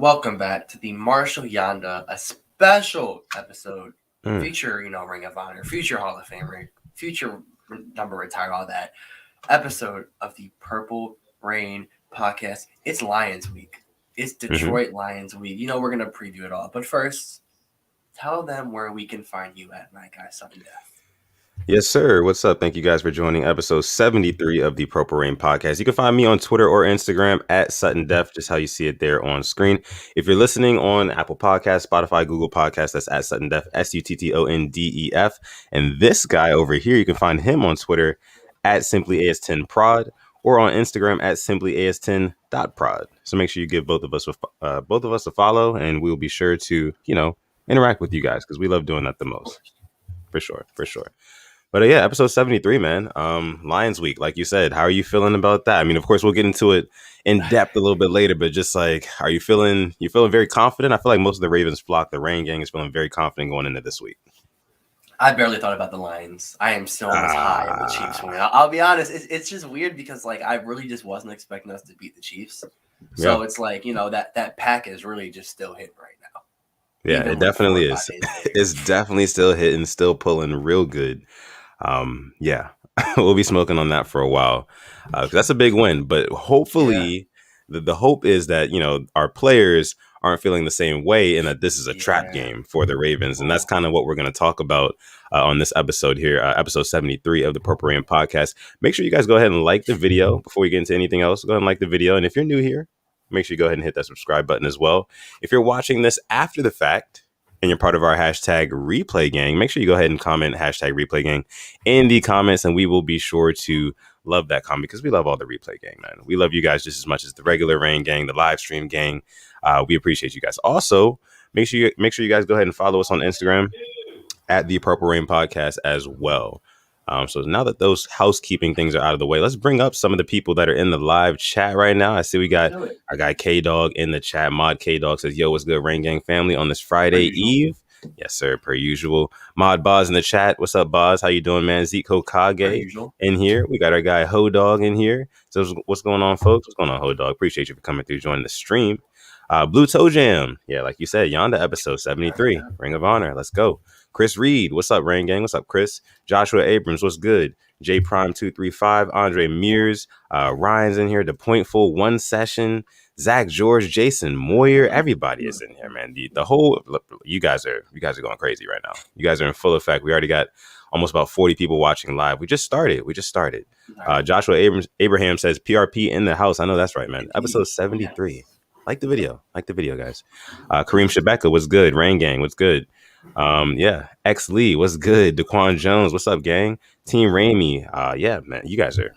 Welcome back to the Marshall Yonda, a special episode. Future, Ring of Honor, future Hall of Famer, future number retired, all that. Episode of the Purple Rain podcast. It's Lions Week. It's Detroit Lions Week. We're going to preview it all. But first, tell them where we can find you at, my guy, Sutton and Alex. Yes, sir. What's up? Thank you guys for joining episode 73 of the Purple Rain podcast. You can find me on Twitter or Instagram at Sutton Def, just how you see it there on screen. If you're listening on Apple Podcasts, Spotify, Google Podcasts, that's at Sutton Def, SUTTONDEF. And this guy over here, you can find him on Twitter at simplyas10prod or on Instagram at simplyas10.prod. So make sure you give both of us a follow, and we'll be sure to, interact with you guys because we love doing that the most. For sure. But yeah, episode 73, man. Lions Week, like you said. How are you feeling about that? I mean, of course, we'll get into it in depth a little bit later, but just like, are you feeling very confident? I feel like most of the Ravens flock, the Rain Gang is feeling very confident going into this week. I barely thought about the Lions. I am still as high on the Chiefs win. I'll be honest. It's just weird because I really just wasn't expecting us to beat the Chiefs. So it's like, that pack is really just still hitting right now. Yeah, it definitely is. It's definitely still hitting, still pulling real good. Yeah, we'll be smoking on that for a while. That's a big win, but hopefully the hope is that, our players aren't feeling the same way and that this is a trap game for the Ravens. And that's kind of what we're going to talk about on this episode here, episode 73 of the Purple Rain podcast. Make sure you guys go ahead and like the video before we get into anything else. Go ahead and like the video. And if you're new here, make sure you go ahead and hit that subscribe button as well. If you're watching this after the fact and you're part of our hashtag replay gang, make sure you go ahead and comment hashtag replay gang in the comments, and we will be sure to love that comment because we love all the replay gang, man. We love you guys just as much as the regular Rain gang, the live stream gang. We appreciate you guys. Also, make sure you guys go ahead and follow us on Instagram at the Purple Rain podcast as well. So now that those housekeeping things are out of the way, let's bring up some of the people that are in the live chat right now. I see we got our guy K-Dog in the chat. Mod K-Dog says, yo, what's good, Rain Gang family, on this Friday Eve? Yes, sir, per usual. Mod Boz in the chat. What's up, Boz? How you doing, man? Zeke Hokage in here. We got our guy Ho Dog in here. So what's going on, folks? What's going on, Ho Dog? Appreciate you for coming through, joining the stream. Blue Toe Jam. Yeah, like you said, Yonda episode 73. Ring of Honor. Let's go. Chris Reed, what's up, Rain Gang? What's up, Chris? Joshua Abrams, what's good? J Prime 235, Andre Mears, Ryan's in here. The Pointful One Session, Zach George, Jason Moyer. Everybody is in here, man. The whole you guys are going crazy right now. You guys are in full effect. We already got almost about 40 people watching live. We just started. Joshua Abraham says PRP in the house. I know that's right, man. Episode 73. Like the video, guys. Kareem Shebeka, what's good? Rain Gang, what's good? X Lee, what's good? Daquan Jones, what's up, gang? Team Ramey, yeah, man, you guys are,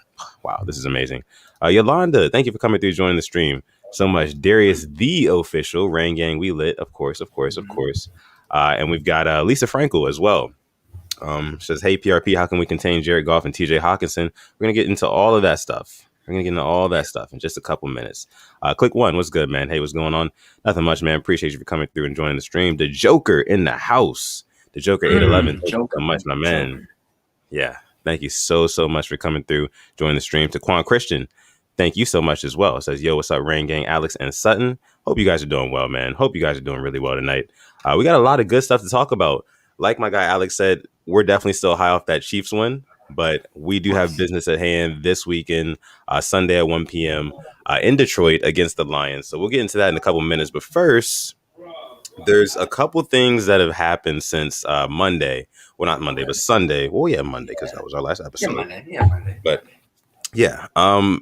wow, this is amazing. Yolanda, thank you for coming through, joining the stream so much. Darius, the official Rain Gang, we lit, of course. And we've got Lisa Frankel as well. Says, hey, PRP, how can we contain Jared Goff and TJ Hawkinson? We're gonna get into all of that stuff. In just a couple minutes. Click one. What's good, man? Hey, what's going on? Nothing much, man. Appreciate you for coming through and joining the stream. The Joker in the house. The Joker 811. Thank you so much, my man. Yeah. Thank you so much for coming through, joining the stream. To Quan Christian, thank you so much as well. It says, yo, what's up, Rain Gang, Alex and Sutton? Hope you guys are doing well, man. Hope you guys are doing really well tonight. We got a lot of good stuff to talk about. Like my guy Alex said, we're definitely still high off that Chiefs win. But we do have business at hand this weekend, Sunday at 1 p.m. In Detroit against the Lions. So we'll get into that in a couple minutes. But first, there's a couple things that have happened since Monday. Well, not Monday, but Sunday. Well, yeah, Monday, because that was our last episode. Monday. But yeah,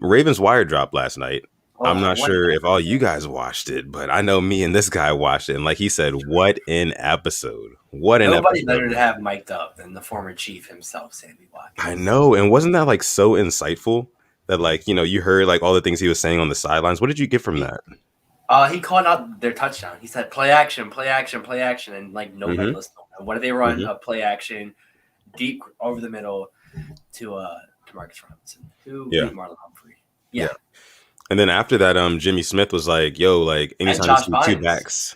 Ravens wire dropped last night. I'm not sure if all you guys watched it, but I know me and this guy watched it. And like he said, what an episode. Nobody better to have mic'd up than the former chief himself, Sammy Watkins. I know. And wasn't that like so insightful that like, you heard like all the things he was saying on the sidelines? What did you get from that? He called out their touchdown. He said, play action. And like nobody listened. What did they run? Play action deep over the middle to Marcus Robinson, who beat Marlon Humphrey. Yeah. And then after that, Jimmy Smith was like, yo, like anytime you see two backs.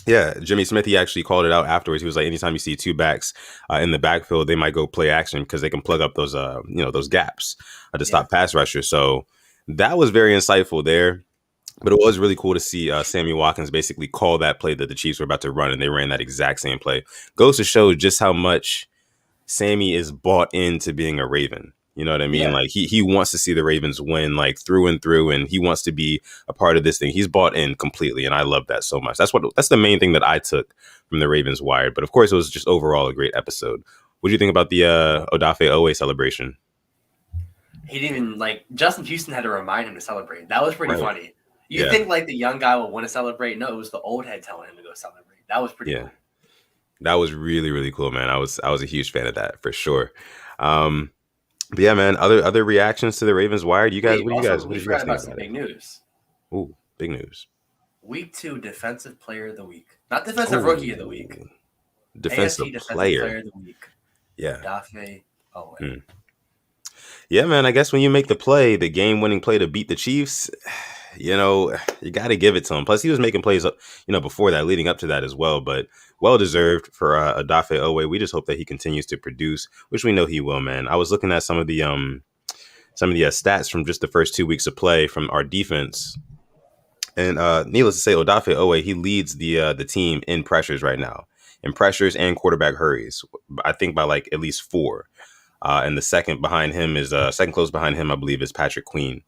Yeah, Jimmy Smith, he actually called it out afterwards. He was like, anytime you see two backs in the backfield, they might go play action because they can plug up those, those gaps to stop pass rushers. So that was very insightful there. But it was really cool to see Sammy Watkins basically call that play that the Chiefs were about to run, and they ran that exact same play. Goes to show just how much Sammy is bought into being a Raven. You know what I mean? Yeah. Like he wants to see the Ravens win, like through and through, and he wants to be a part of this thing. He's bought in completely, and I love that so much. That's the main thing that I took from the Ravens Wired. But of course, it was just overall a great episode. What do you think about the Odafe Owe celebration? He didn't even like Justin Houston had to remind him to celebrate. That was pretty funny. You Yeah. think like the young guy will want to celebrate? No, it was the old head telling him to go celebrate. That was pretty cool. That was really, really cool, man. I was a huge fan of that for sure. But yeah, man. Other reactions to the Ravens Wired. You guys, Wait, what also, did you forgot guys think about some about big news. Ooh, big news. Week 2 Defensive Player of the Week, not Defensive Rookie of the Week. Defensive player of the Week. Yeah. Odafe Owe. Yeah, man. I guess when you make the play, the game-winning play to beat the Chiefs, you know, you got to give it to him. Plus, he was making plays, before that, leading up to that as well. But well deserved for Odafe Owe. We just hope that he continues to produce, which we know he will, man. I was looking at some of the stats from just the first 2 weeks of play from our defense, and needless to say, Odafe Owe, he leads the team in pressures right now, in pressures and quarterback hurries. I think by like at least 4. And the second behind him is second close behind him, I believe, is Patrick Queen.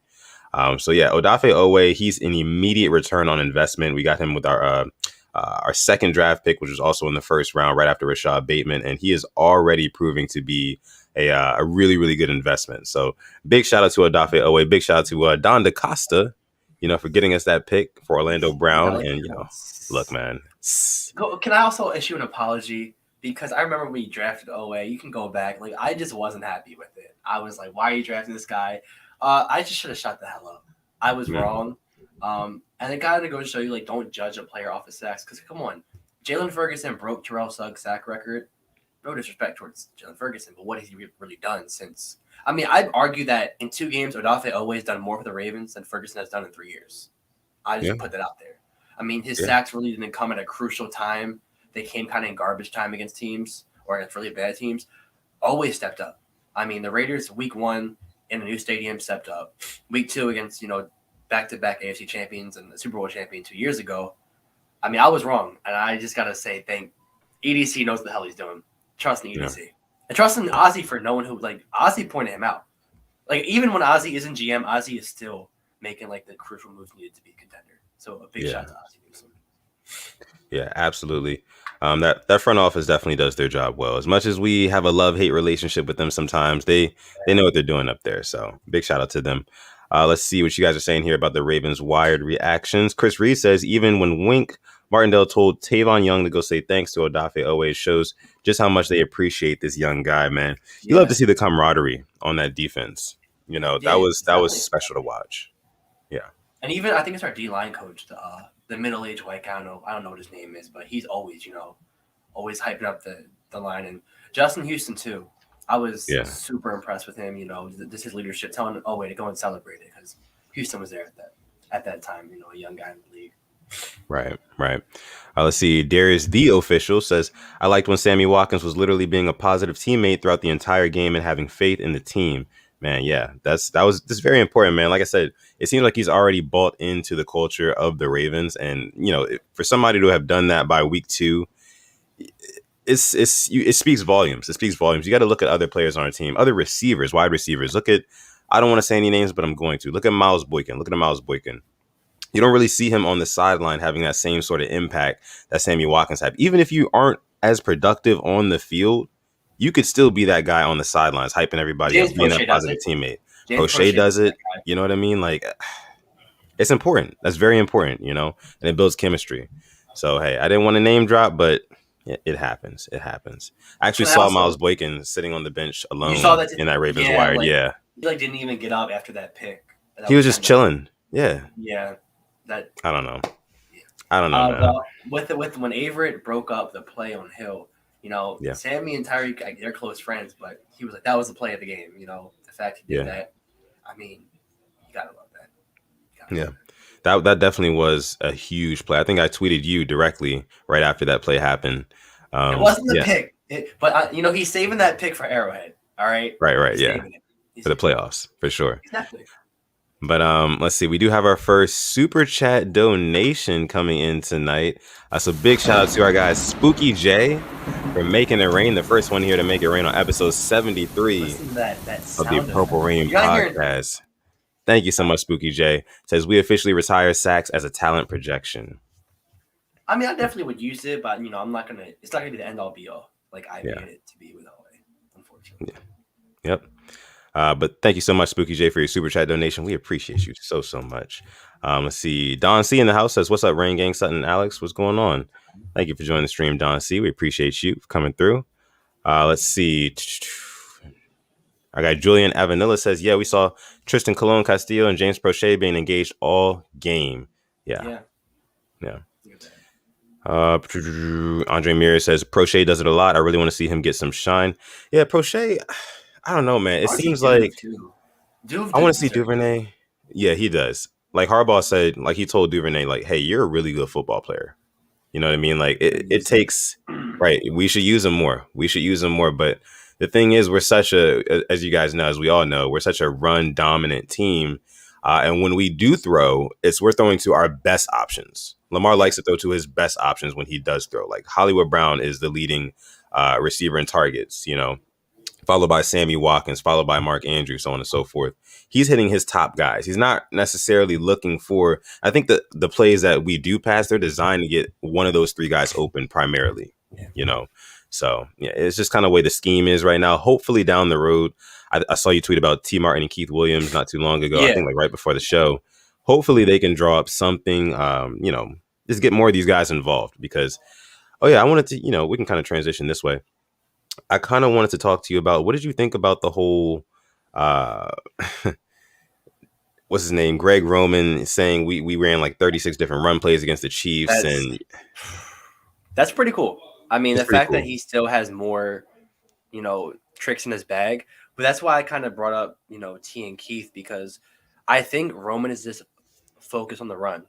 So yeah, Odafe Owe, he's an immediate return on investment. We got him with our second draft pick, which was also in the first round, right after Rashad Bateman, and he is already proving to be a really, really good investment. So big shout out to Odafe Owe. Big shout out to Don DeCosta, for getting us that pick for Orlando Brown. And look, man. Can I also issue an apology? Because I remember when we drafted Owe, you can go back. Like, I just wasn't happy with it. I was like, why are you drafting this guy? I just should have shut the hell up. I was wrong. And it kind of goes to show you, like, don't judge a player off of sacks. Because, come on, Jalen Ferguson broke Terrell Suggs' sack record. No disrespect towards Jalen Ferguson, but what has he really done since? I mean, I'd argue that in 2 games, Odafe Owe has done more for the Ravens than Ferguson has done in 3 years. I just put that out there. I mean, his sacks really didn't come at a crucial time. They came kind of in garbage time against teams or against really bad teams. Always stepped up. I mean, the Raiders week 1 in a new stadium stepped up. Week 2 against, back-to-back AFC champions and the Super Bowl champion 2 years ago. I mean, I was wrong. And I just got to say, EDC knows what the hell he's doing. Trust in EDC. Yeah. And trust in Ozzy for knowing who, Ozzy pointed him out. Like, even when Ozzy isn't GM, Ozzy is still making, the crucial moves needed to be a contender. So a big shout out to Ozzy Newsome. Yeah, absolutely. That front office definitely does their job well. As much as we have a love-hate relationship with them sometimes, they know what they're doing up there. So big shout out to them. Let's see what you guys are saying here about the Ravens Wired reactions. Chris Reed says, even when Wink Martindale told Tavon Young to go say thanks to Odafe Owe, it shows just how much they appreciate this young guy, man. You love to see the camaraderie on that defense. That was special to watch. Yeah. And even, I think it's our D-line coach, the middle-aged white guy. I don't know what his name is, but he's always, always hyping up the line. And Justin Houston, too. I was super impressed with him, just his leadership, telling Owe to go and celebrate it because Houston was there at that time, a young guy in the league. Right. Let's see. Darius, the official, says, I liked when Sammy Watkins was literally being a positive teammate throughout the entire game and having faith in the team. Man, yeah, that's very important, man. Like I said, it seems like he's already bought into the culture of the Ravens, and for somebody to have done that by week 2, it speaks volumes. It speaks volumes. You got to look at other players on our team, other receivers, wide receivers. Look at, I don't want to say any names, but I'm going to look at Miles Boykin. Look at Miles Boykin. You don't really see him on the sideline having that same sort of impact that Sammy Watkins had. Even if you aren't as productive on the field, you could still be that guy on the sidelines, hyping everybody up, being that positive teammate. Prochet does it. You know what I mean? Like, it's important. That's very important, and it builds chemistry. So, hey, I didn't want to name drop, but it happens. It happens. I actually saw Miles Boykin sitting on the bench alone in that Ravens Wired. He didn't even get up after that pick. He was just chilling. Yeah. Yeah. I don't know. Yeah. I don't know, man. With when Averett broke up the play on Hill, Sammy and Tyreek, they're close friends, but he was like, that was the play of the game. The fact he did that. I mean, you gotta love that. That definitely was a huge play. I think I tweeted you directly right after that play happened. It wasn't the pick, but he's saving that pick for Arrowhead. All right. Right. Yeah. For the playoffs, for sure. Exactly. But let's see. We do have our first super chat donation coming in tonight. So big shout out to our guy Spooky J for making it rain. The first one here to make it rain on episode 73 Listen to that of the sound Purple effect. Rain You're not hearing- podcast. Thank you so much, Spooky J. Says we officially retire Sax as a talent projection. I mean, I definitely would use it, but I'm not gonna. It's not gonna be the end all be all. Like I made it to be with LA, unfortunately. Yeah. Yep. But thank you so much, Spooky J, for your super chat donation. We appreciate you so much. Let's see. Don C in the house says, "What's up, Rain Gang? Sutton and Alex, what's going on?" Thank you for joining the stream, Don C. We appreciate you for coming through. Let's see. Our guy Julian Avanilla says, "Yeah, we saw Tristan Colon Castillo and James Prochet being engaged all game." Yeah. Andre Mears says Prochet does it a lot. I really want to see him get some shine. Yeah, Prochet. I don't know, man. It seems like I want to see Duvernay. Yeah, he does. Like Harbaugh said, like he told Duvernay, like, "Hey, you're a really good football player." You know what I mean? Like it takes right. We should use him more. But the thing is, we're such as you guys know, as we all know, we're such a run dominant team. And when we do throw, we're throwing to our best options. Lamar likes to throw to his best options when he does throw. Like Hollywood Brown is the leading receiver in targets, followed by Sammy Watkins, followed by Mark Andrews, so on and so forth. He's hitting his top guys. He's not necessarily looking for, I think the plays that we do pass, they're designed to get one of those three guys open primarily, So, yeah, it's just kind of the way the scheme is right now. Hopefully down the road, I saw you tweet about T. Martin and Keith Williams not too long ago. I think like right before the show. Hopefully they can draw up something, just get more of these guys involved because, I wanted to, we can kind of transition this way. I kind of wanted to talk to you about what did you think about the whole what's his name? Greg Roman saying we ran like 36 different run plays against the Chiefs. That's pretty cool. I mean, the fact that he still has more, tricks in his bag. But that's why I kind of brought up, T and Keith, because I think Roman is just focused on the run.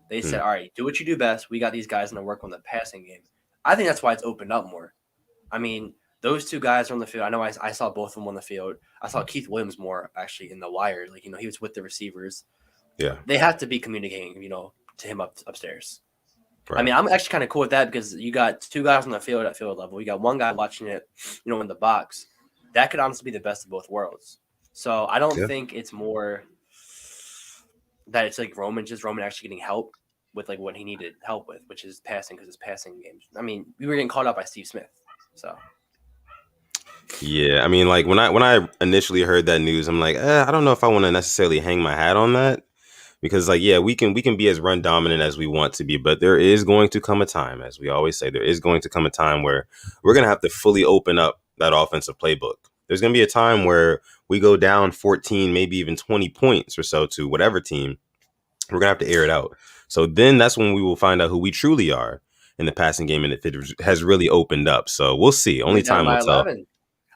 They said, all right, do what you do best. We got these guys going to work on the passing game. I think that's why it's opened up more. I mean, those two guys are on the field. I know I saw both of them on the field. I saw Keith Williams more actually in the wire. Like, he was with the receivers. Yeah. They have to be communicating, to him upstairs. Right. I mean, I'm actually kind of cool with that because you got two guys on the field at field level. You got one guy watching it, in the box. That could honestly be the best of both worlds. So I don't think it's more that it's like Roman actually getting help with like what he needed help with, which is passing because it's passing games. I mean, we were getting called out by Steve Smith. So. Yeah, I mean, like when I initially heard that news, I'm like, I don't know if I want to necessarily hang my hat on that because, like, yeah, we can be as run dominant as we want to be, but there is going to come a time, as we always say, there is going to come a time where we're going to have to fully open up that offensive playbook. There's going to be a time where we go down 14, maybe even 20 points or so to whatever team. We're going to have to air it out. So then that's when we will find out who we truly are in the passing game, and if it has really opened up. So we'll see. Only time will tell.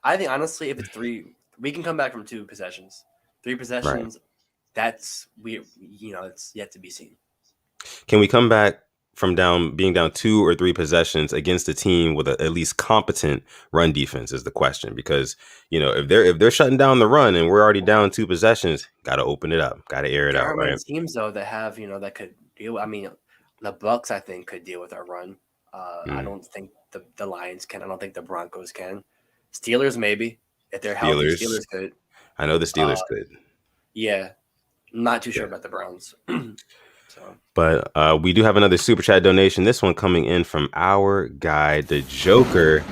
I think, honestly, if it's three, we can come back from 2 possessions. 3 possessions, that's it's yet to be seen. Can we come back from being down 2 or 3 possessions against a team with at least competent run defense is the question. Because, if they're shutting down the run and we're already down 2 possessions, got to open it up, got to air it out. Right? Teams, though, that have, that could deal. I mean, the Bucks, I think, could deal with our run. I don't think the Lions can. I don't think the Broncos can. Steelers, maybe. If they're healthy, Steelers could. I know the Steelers could. Yeah. I'm not too sure about the Browns. But we do have another super chat donation. This one coming in from our guy, the Joker,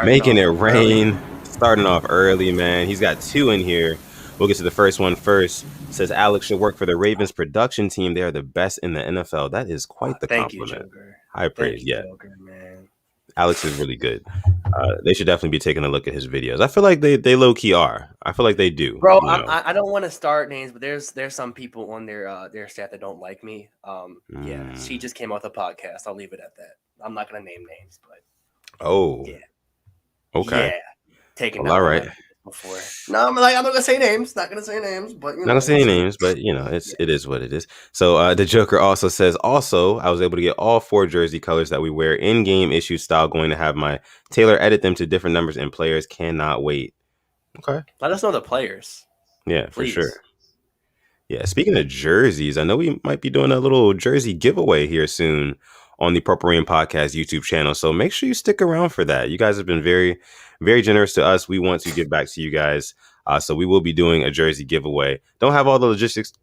making it rain. Starting off early, man. He's got 2 in here. We'll get to the first one first. Says Alex should work for the Ravens production team. They are the best in the NFL. That is quite the compliment. Thank you, Joker. High praise. Thank you, Joker, man. Alex is really good. They should definitely be taking a look at his videos. I feel like they low key are. I feel like they do. Bro, I don't want to start names, but there's some people on their staff that don't like me. Yeah, she just came out the podcast. I'll leave it at that. I'm not gonna name names, but yeah, okay, yeah, taking all right. Before. No, I'm not gonna say names. Not gonna say names, but not gonna say any names, but it is what it is. So the Joker also says, I was able to get all 4 jersey colors that we wear in game issue style. Going to have my tailor edit them to different numbers, and players cannot wait. Okay, let us know the players. Yeah, please. For sure. Yeah, speaking of jerseys, I know we might be doing a little jersey giveaway here soon on the Purple Rain Podcast YouTube channel. So make sure you stick around for that. You guys have been very, very generous to us. We want to give back to you guys. So we will be doing a jersey giveaway. Don't have all the logistics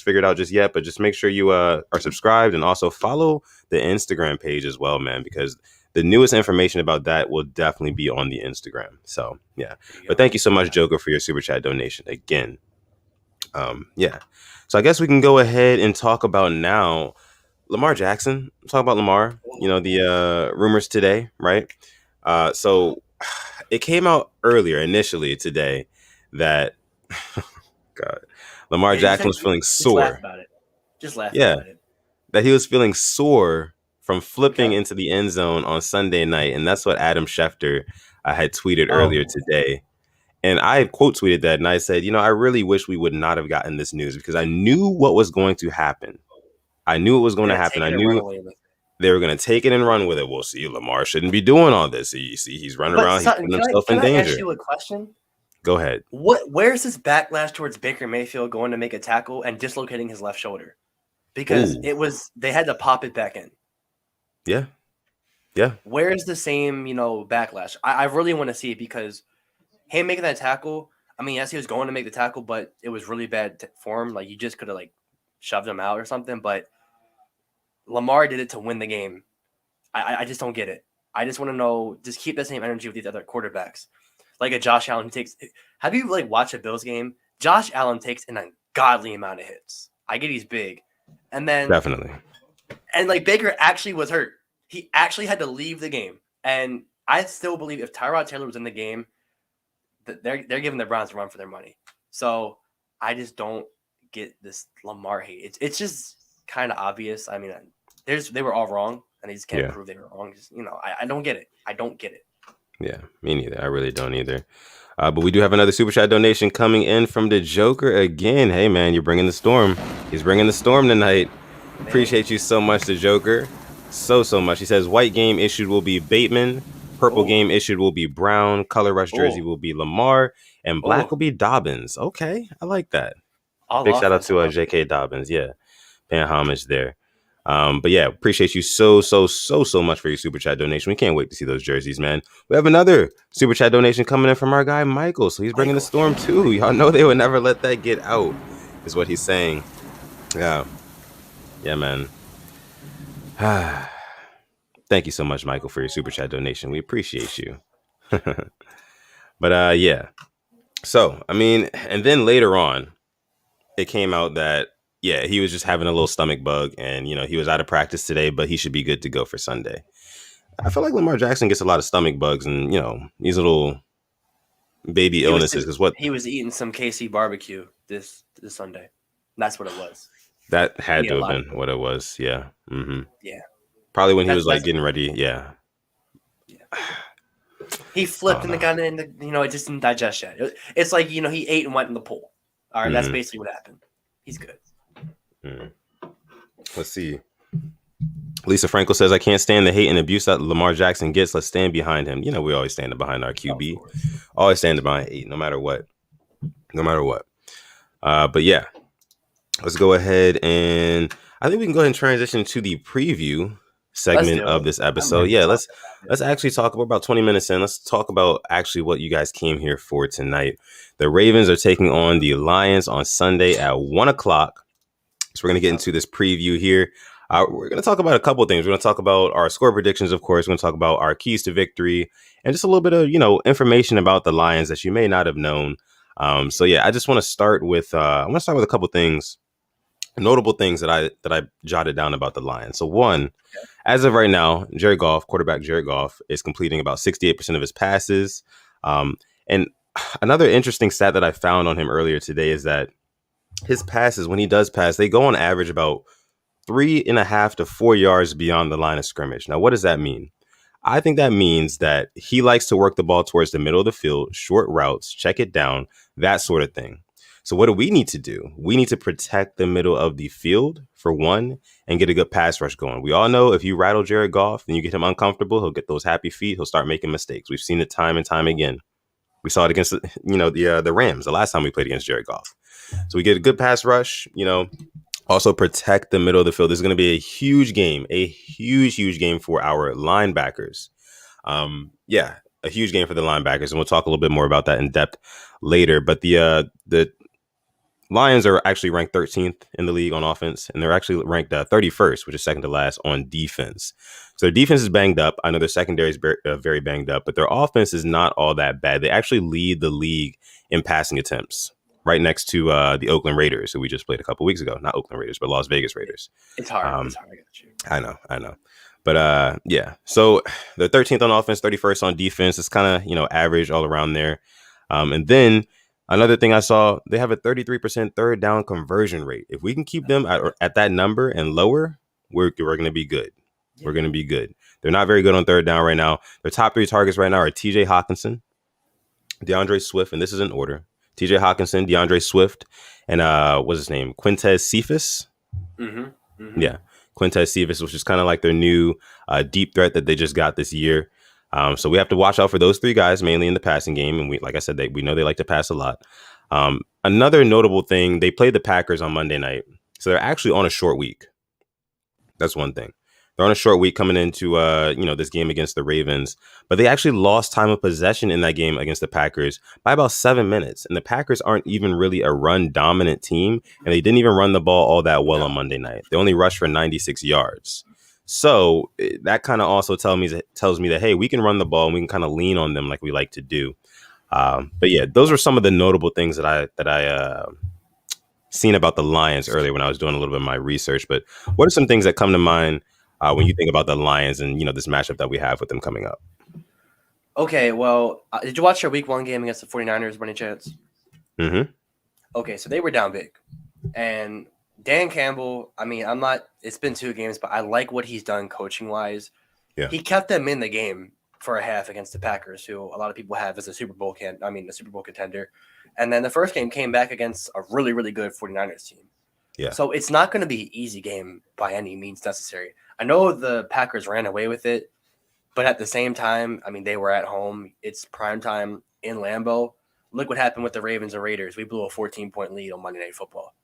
figured out just yet, but just make sure you are subscribed and also follow the Instagram page as well, man, because the newest information about that will definitely be on the Instagram. So yeah, but thank you so much, Joker, for your super chat donation again. Yeah. So I guess we can go ahead and talk about now Lamar Jackson. Talk about Lamar. The rumors today, right? So it came out earlier initially today that God, Lamar Jackson was feeling sore. Just laugh about it. Just laugh about it. That he was feeling sore from flipping into the end zone on Sunday night, and that's what Adam Schefter had tweeted earlier today. And I quote tweeted that, and I said, I really wish we would not have gotten this news because I knew what was going to happen. I knew it was going to happen. I knew they were going to take it and run with it. We'll see. Lamar shouldn't be doing all this. You see, he's running around. He's putting himself in danger. Can I ask you a question? Go ahead. Where's this backlash towards Baker Mayfield going to make a tackle and dislocating his left shoulder? Because they had to pop it back in. Yeah. Where's the same, backlash? I really want to see it because him making that tackle, I mean, yes, he was going to make the tackle, but it was really bad form. Like, you just could have, shoved him out or something. But Lamar did it to win the game. I just don't get it. I just want to know, just keep the same energy with these other quarterbacks. Like a Josh Allen who takes – have you, watched a Bills game? Josh Allen takes an ungodly amount of hits. I get he's big. And then – definitely. And, Baker actually was hurt. He actually had to leave the game. And I still believe if Tyrod Taylor was in the game – they're giving the Browns a run for their money. So I just don't get this Lamar hate. It's just kind of obvious. I mean, they were all wrong, and they just can't prove they were wrong. Just, I don't get it. I don't get it. Yeah, me neither. I really don't either. But we do have another super chat donation coming in from the Joker again. Hey, man, you're bringing the storm. He's bringing the storm tonight. Man. Appreciate you so much, the Joker. So much. He says, white game issued will be Bateman. Purple game issued will be Brown. Color rush jersey will be Lamar. And black will be Dobbins. Okay, I like that. Big shout out to J.K. Dobbins. Yeah, paying homage there. But yeah, appreciate you so much for your super chat donation. We can't wait to see those jerseys, man. We have another super chat donation coming in from our guy Michael. So he's bringing the storm too. Y'all know they would never let that get out, is what he's saying. Yeah, man. Thank you so much, Michael, for your super chat donation. We appreciate you. But yeah. So, I mean, and then later on, it came out that, he was just having a little stomach bug and, he was out of practice today, but he should be good to go for Sunday. I feel like Lamar Jackson gets a lot of stomach bugs and, these little baby illnesses. He was eating some KC barbecue this Sunday. That's what it was. That had to have been what it was. Yeah. Mm-hmm. Yeah. Probably when he was getting ready. Yeah. He flipped and got in the, it just didn't digest yet. It's like, he ate and went in the pool. All right. That's basically what happened. He's good. Let's see. Lisa Frankel says, I can't stand the hate and abuse that Lamar Jackson gets. Let's stand behind him. We always stand behind our QB. Always stand behind 8, no matter what. But yeah, let's go ahead and I think we can go ahead and transition to the preview segment of this episode. Yeah, let's actually talk. We're about 20 minutes in. Let's talk about actually what you guys came here for tonight. The Ravens are taking on the Lions on Sunday at 1:00. So we're going to get into this preview here. We're going to talk about a couple of things. We're going to talk about our score predictions, of course. We're going to talk about our keys to victory and just a little bit of, information about the Lions that you may not have known. So yeah, I just want to start with a couple of things. Notable things that I jotted down about the Lions. So one, as of right now, quarterback Jared Goff is completing about 68% of his passes. And another interesting stat that I found on him earlier today is that his passes, when he does pass, they go on average about 3.5 to 4 yards beyond the line of scrimmage. Now, what does that mean? I think that means that he likes to work the ball towards the middle of the field, short routes, check it down, that sort of thing. So what do we need to do? We need to protect the middle of the field, for one, and get a good pass rush going. We all know if you rattle Jared Goff and you get him uncomfortable, he'll get those happy feet. He'll start making mistakes. We've seen it time and time again. We saw it against, the Rams the last time we played against Jared Goff. So we get a good pass rush, also protect the middle of the field. This is going to be a huge game for our linebackers. A huge game for the linebackers, and we'll talk a little bit more about that in depth later. But the Lions are actually ranked 13th in the league on offense, and they're actually ranked 31st, which is second to last on defense. So their defense is banged up. I know their secondary is very banged up, but their offense is not all that bad. They actually lead the league in passing attempts, right next to the Oakland Raiders, who we just played a couple weeks ago. Not Oakland Raiders, but Las Vegas Raiders. It's hard. It's hard. I got you. I know. But yeah, so they're 13th on offense, 31st on defense. It's kind of, average all around there. And then another thing I saw, they have a 33% third down conversion rate. If we can keep them at that number and lower, we're going to be good. Yeah. We're going to be good. They're not very good on third down right now. Their top 3 targets right now are TJ Hawkinson, DeAndre Swift, and this is in order. TJ Hawkinson, DeAndre Swift, and what's his name? Quintez Cephas. Yeah. Quintez Cephas, which is kind of like their new deep threat that they just got this year. So we have to watch out for those 3 guys, mainly in the passing game. And like I said, we know they like to pass a lot. Another notable thing, they played the Packers on Monday night. So they're actually on a short week. That's one thing. They're on a short week coming into, this game against the Ravens. But they actually lost time of possession in that game against the Packers by about 7 minutes. And the Packers aren't even really a run-dominant team. And they didn't even run the ball all that well on Monday night. They only rushed for 96 yards. So that kind of also tells me that, hey, we can run the ball and we can kind of lean on them like we like to do. But yeah, those are some of the notable things that I seen about the Lions earlier when I was doing a little bit of my research. But what are some things that come to mind when you think about the Lions and, this matchup that we have with them coming up? Okay, well, did you watch their week 1 game against the 49ers by any chance? Mm-hmm. Okay, so they were down big. And Dan Campbell, it's been 2 games, but I like what he's done coaching-wise. Yeah. He kept them in the game for a half against the Packers, who a lot of people have as a Super Bowl contender. And then the first game came back against a really, really good 49ers team. Yeah. So it's not going to be an easy game by any means necessary. I know the Packers ran away with it, but at the same time, they were at home. It's prime time in Lambeau. Look what happened with the Ravens and Raiders. We blew a 14-point lead on Monday Night Football.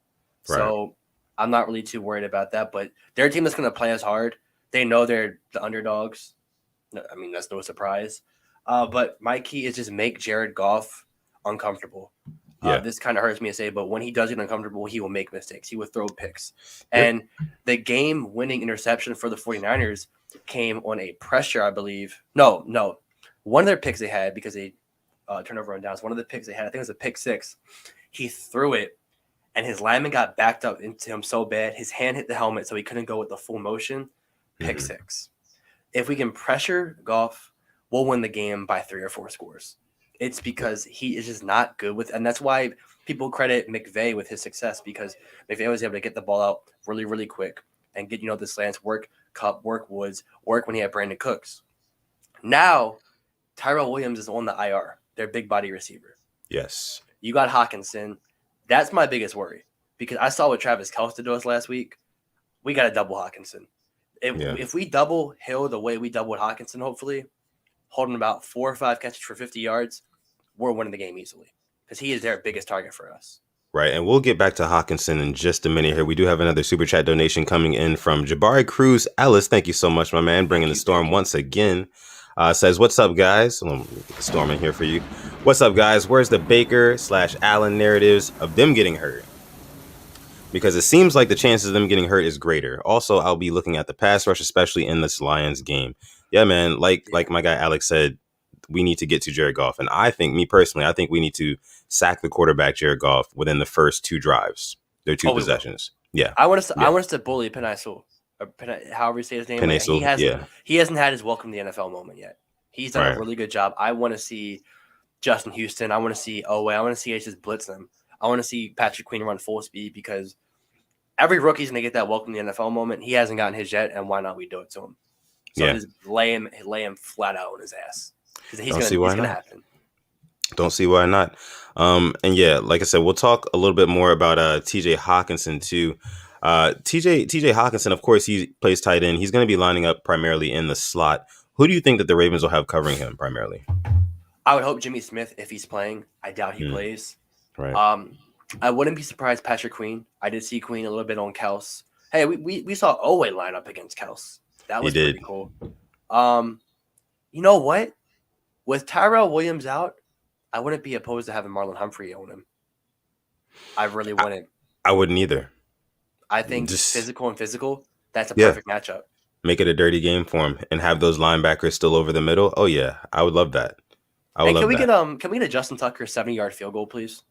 Right. So I'm not really too worried about that, but their team is going to play us hard. They know they're the underdogs. That's no surprise. But my key is just make Jared Goff uncomfortable. Yeah. This kind of hurts me to say, but when he does get uncomfortable, he will make mistakes. He will throw picks. Yep. And the game-winning interception for the 49ers came on a pressure, I believe. No. One of their picks they had, because they turnover on downs, one of the picks they had, I think it was a pick 6. He threw it, and his lineman got backed up into him so bad, his hand hit the helmet, so he couldn't go with the full motion. Pick 6. If we can pressure Goff, we'll win the game by 3 or 4 scores. It's because he is just not good with, and that's why people credit McVay with his success, because McVay was able to get the ball out really, really quick and get, the slants work, Cup work, Woods work when he had Brandon Cooks. Now, Tyrell Williams is on the IR, their big body receiver. Yes. You got Hawkinson. That's my biggest worry, because I saw what Travis Kelce did to us last week. We got to double Hawkinson. If we double Hill the way we doubled Hawkinson, hopefully, holding about 4 or 5 catches for 50 yards, we're winning the game easily, because he is their biggest target for us. Right, and we'll get back to Hawkinson in just a minute here. We do have another Super Chat donation coming in from Jabari Cruz Ellis. Thank you so much, my man, bringing the storm once again. Says, what's up, guys? Let me get the storm in here for you. What's up, guys? Where's the Baker/Allen narratives of them getting hurt? Because it seems like the chances of them getting hurt is greater. Also, I'll be looking at the pass rush, especially in this Lions game. Yeah, man, like my guy Alex said, we need to get to Jared Goff. And I think we need to sack the quarterback, Jared Goff, within the first 2 drives. Their 2 possessions. Yeah. I want us to bully Penei, however you say his name. He hasn't had his welcome to the NFL moment yet. He's done a really good job. I want to see Justin Houston. I want to see Owe. I want to see just blitz them. I want to see Patrick Queen run full speed, because every rookie's going to get that welcome to the NFL moment. He hasn't gotten his yet, and why not we do it to him? So just lay him flat out on his ass. He's going to happen. Don't see why not. And yeah, like I said, we'll talk a little bit more about TJ Hawkinson too. TJ Hawkinson, of course, he plays tight end. He's going to be lining up primarily in the slot. Who do you think that the Ravens will have covering him primarily? I would hope Jimmy Smith, if he's playing. I doubt he plays. Right. I wouldn't be surprised Patrick Queen. I did see Queen a little bit on Kels. Hey, we saw Owe line up against Kels. That He was did. pretty cool. You know what? With Tyrell Williams out, I wouldn't be opposed to having Marlon Humphrey on him. I really wouldn't. I wouldn't either. I think Just physical, that's a perfect matchup. Make it a dirty game for him and have those linebackers still over the middle. Oh yeah, I would love that. Can we get a Justin Tucker 70-yard field goal, please?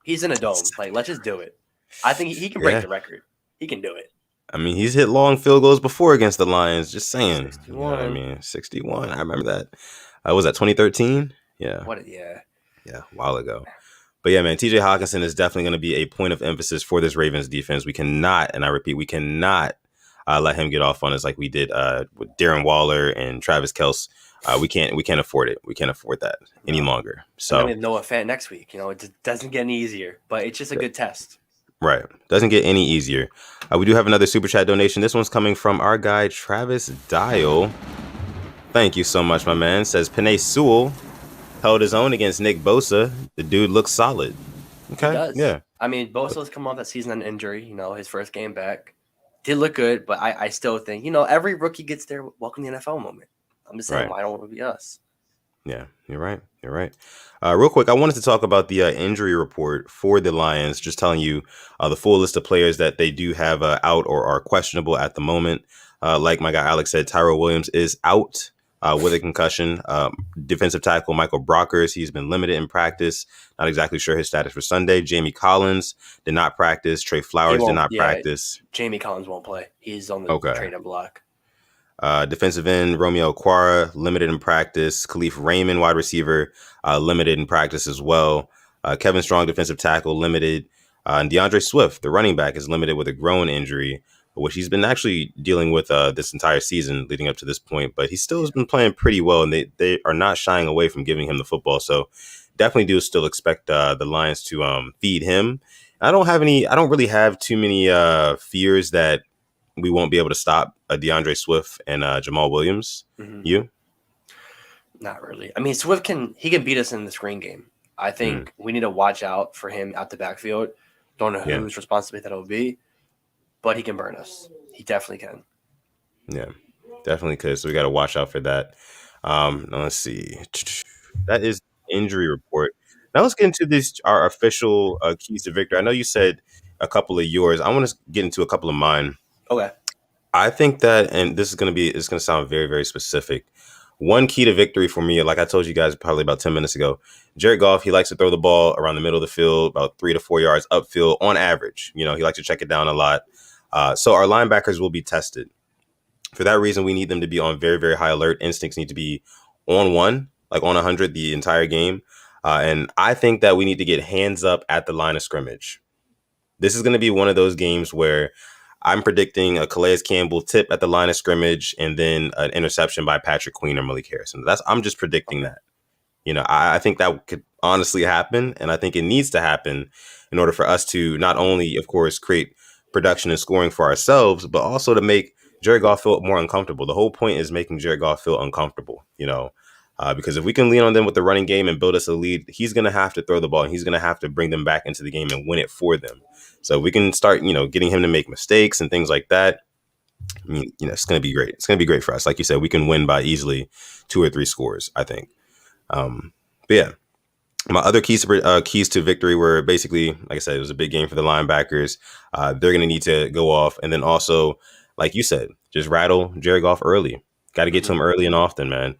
He's in a dome. Like, let's just do it. I think he can break the record. He can do it. I mean, he's hit long field goals before against the Lions. Just saying. 61. You know what I mean, 61. I remember that. Was that 2013? Yeah. Yeah, a while ago. But yeah, man, TJ Hawkinson is definitely going to be a point of emphasis for this Ravens defense. We cannot, and I repeat, we cannot let him get off on us like we did with Darren Waller and Travis Kelce. We can't afford it. We can't afford that any longer. So we have Noah Fant next week. You know, it just doesn't get any easier, but it's just a good test. Right. Doesn't get any easier. We do have another super chat donation. This one's coming from our guy, Travis Dial. Thank you so much, my man. Says Penei Sewell held his own against Nick Bosa. The dude looks solid. Okay. He does. Yeah. I mean, Bosa's come off that season on injury, you know, his first game back. Did look good, but I still think, you know, every rookie gets their welcome to the NFL moment. I'm just saying, why don't it be us? Yeah, you're right. You're right. Real quick, I wanted to talk about the injury report for the Lions, just telling you the full list of players that they do have out or are questionable at the moment. Like my guy Alex said, Tyrell Williams is out with a concussion. Defensive tackle Michael Brockers, he's been limited in practice. Not exactly sure his status for Sunday. Jamie Collins did not practice. Trey Flowers did not practice. Jamie Collins won't play. He's on the trade-in block. Defensive end Romeo Okwara, limited in practice. Khalif Raymond, wide receiver, limited in practice as well. Kevin Strong, defensive tackle, limited. And DeAndre Swift, the running back, is limited with a groin injury, which he's been actually dealing with this entire season leading up to this point. But he still has been playing pretty well, and they are not shying away from giving him the football. So definitely do still expect the Lions to feed him. I don't really have too many fears that we won't be able to stop DeAndre Swift and Jamal Williams. Mm-hmm. You? Not really. I mean, Swift can beat us in the screen game. I think we need to watch out for him out the backfield. Don't know whose responsibility that will be, but he can burn us. He definitely can. Yeah, definitely could. So we got to watch out for that. Now let's see. That is the injury report. Now let's get into our official keys to victory. I know you said a couple of yours. I want to get into a couple of mine. Okay. I think that, and it's going to sound very, very specific. One key to victory for me, like I told you guys probably about 10 minutes ago, Jared Goff, he likes to throw the ball around the middle of the field, about 3 to 4 yards upfield on average. You know, he likes to check it down a lot. So our linebackers will be tested. For that reason, we need them to be on very, very high alert. Instincts need to be on 1, like on 100 the entire game. And I think that we need to get hands up at the line of scrimmage. This is going to be one of those games where I'm predicting a Calais Campbell tip at the line of scrimmage and then an interception by Patrick Queen or Malik Harrison. I'm just predicting that. You know, I think that could honestly happen, and I think it needs to happen in order for us to not only, of course, create production and scoring for ourselves, but also to make Jared Goff feel more uncomfortable. The whole point is making Jared Goff feel uncomfortable, you know, because if we can lean on them with the running game and build us a lead, he's going to have to throw the ball and he's going to have to bring them back into the game and win it for them. So we can start, you know, getting him to make mistakes and things like that. I mean, you know, it's going to be great. It's going to be great for us. Like you said, we can win by easily 2 or 3 scores, I think. But yeah, my other keys to victory were basically, like I said, it was a big game for the linebackers. They're going to need to go off. And then also, like you said, just rattle Jared Goff early. Got to get to him early and often, man.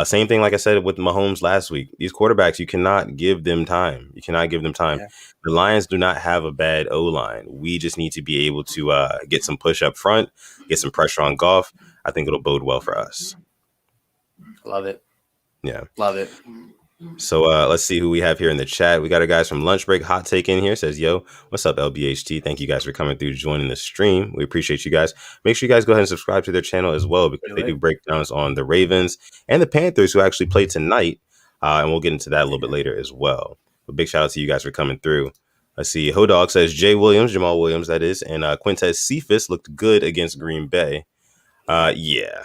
Same thing, like I said, with Mahomes last week. These quarterbacks, you cannot give them time. Yeah. The Lions do not have a bad O-line. We just need to be able to get some push up front, get some pressure on Goff. I think it'll bode well for us. Love it. Yeah. Love it. So let's see who we have here in the chat. We got our guys from Lunch Break Hot Take in here. Says, yo, what's up, LBHT? Thank you guys for coming through, joining the stream. We appreciate you guys. Make sure you guys go ahead and subscribe to their channel as well, because they do breakdowns on the Ravens and the Panthers, who actually play tonight. And we'll get into that a little bit later as well. But big shout out to you guys for coming through. Let's see. Hodog says Jamal Williams, that is. And Quintez Cephas looked good against Green Bay. Yeah.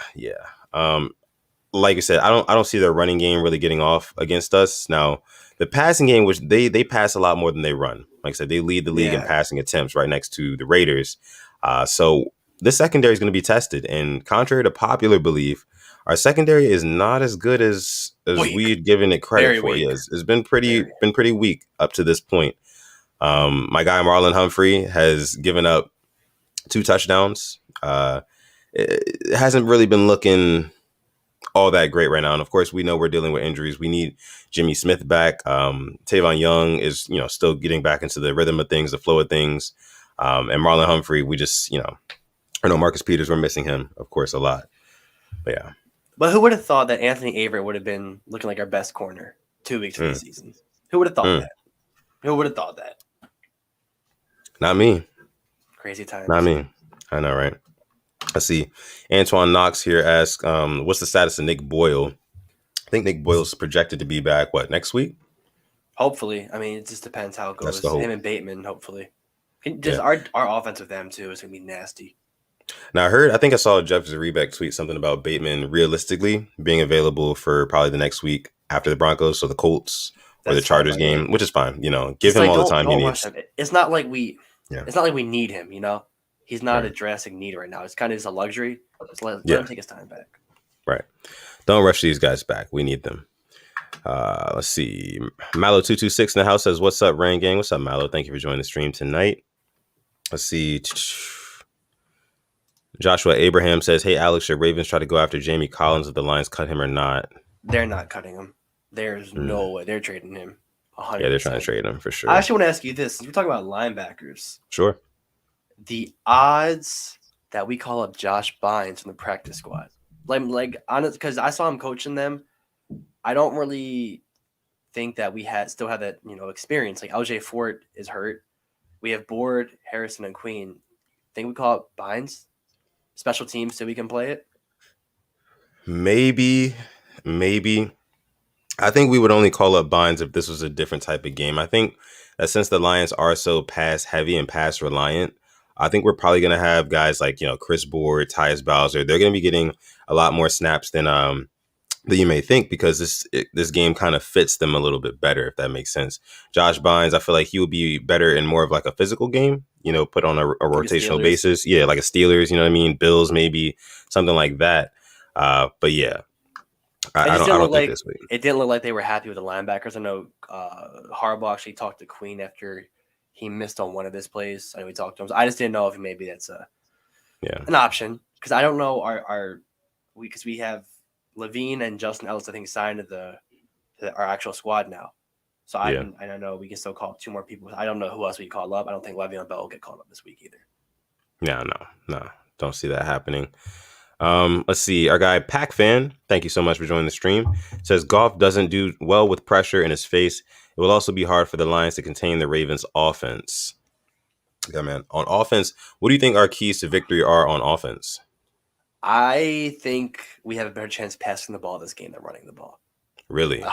Like I said, I don't see their running game really getting off against us. Now, the passing game, which they pass a lot more than they run. Like I said, they lead the league in passing attempts, right next to the Raiders. So the secondary is going to be tested, and contrary to popular belief, our secondary is not as good as we'd given it credit Very for. weak. Yes, it's been pretty weak up to this point. My guy Marlon Humphrey has given up 2 touchdowns. It hasn't really been looking all that great right now. And of course, we know we're dealing with injuries. We need Jimmy Smith back. Tavon Young is, still getting back into the rhythm of things, the flow of things. And Marlon Humphrey, we just, I know Marcus Peters, we're missing him, of course, a lot. But yeah. But who would have thought that Anthony Averett would have been looking like our best corner 2 weeks into the season? Who would have thought that? Who would have thought that? Not me. Crazy times. Not me. I know, right? Let's see. Antoine Knox here asks, what's the status of Nick Boyle? I think Nick Boyle's projected to be back, next week? Hopefully. I mean, it just depends how it goes. Him and Bateman, hopefully. Our offense with them, too, is going to be nasty. Now, I think I saw Jeff Zrebeck tweet something about Bateman realistically being available for probably the next week after the Broncos, so the Colts or the Chargers game, which is fine. Give him all the time he needs. It's not like we need him, He's not a drastic need right now. It's kind of just a luxury. Just let him take his time back. Right. Don't rush these guys back. We need them. Let's see. Mallow226 in the house says, what's up, Rain Gang? What's up, Mallow? Thank you for joining the stream tonight. Let's see. Joshua Abraham says, hey, Alex, should Ravens try to go after Jamie Collins if the Lions cut him or not? They're not cutting him. There's no way. They're trading him. 100%. Yeah, they're trying to trade him for sure. I actually want to ask you this. You're talking about linebackers. Sure. The odds that we call up Josh Bynes from the practice squad. Like honest, because I saw him coaching them. I don't really think that we still have that, experience. Like LJ Fort is hurt. We have Board, Harrison, and Queen. Think we call up Bynes? Special teams so we can play it? Maybe. I think we would only call up Bynes if this was a different type of game. I think that since the Lions are so pass heavy and pass reliant, I think we're probably going to have guys like, Chris Board, Tyus Bowser. They're going to be getting a lot more snaps than you may think, because this game kind of fits them a little bit better, if that makes sense. Josh Bynes, I feel like he would be better in more of like a physical game, put on a rotational basis. Yeah, like a Steelers, you know what I mean? Bills, maybe something like that. But yeah, I don't think this week. It didn't look like they were happy with the linebackers. I know Harbaugh actually talked to Queen after he missed on one of his plays. I know he talked to him. So I just didn't know if maybe that's an option, because I don't know because we have Levine and Justin Ellis, I think, signed to our actual squad now. So I don't know. We can still call up 2 more people. I don't know who else we call up. I don't think Le'Veon Bell will get called up this week either. No. Don't see that happening. Let's see. Our guy Pac Fan, thank you so much for joining the stream, says Goff doesn't do well with pressure in his face. It will also be hard for the Lions to contain the Ravens' offense. Yeah, man. On offense, what do you think our keys to victory are on offense? I think we have a better chance passing the ball this game than running the ball. Really?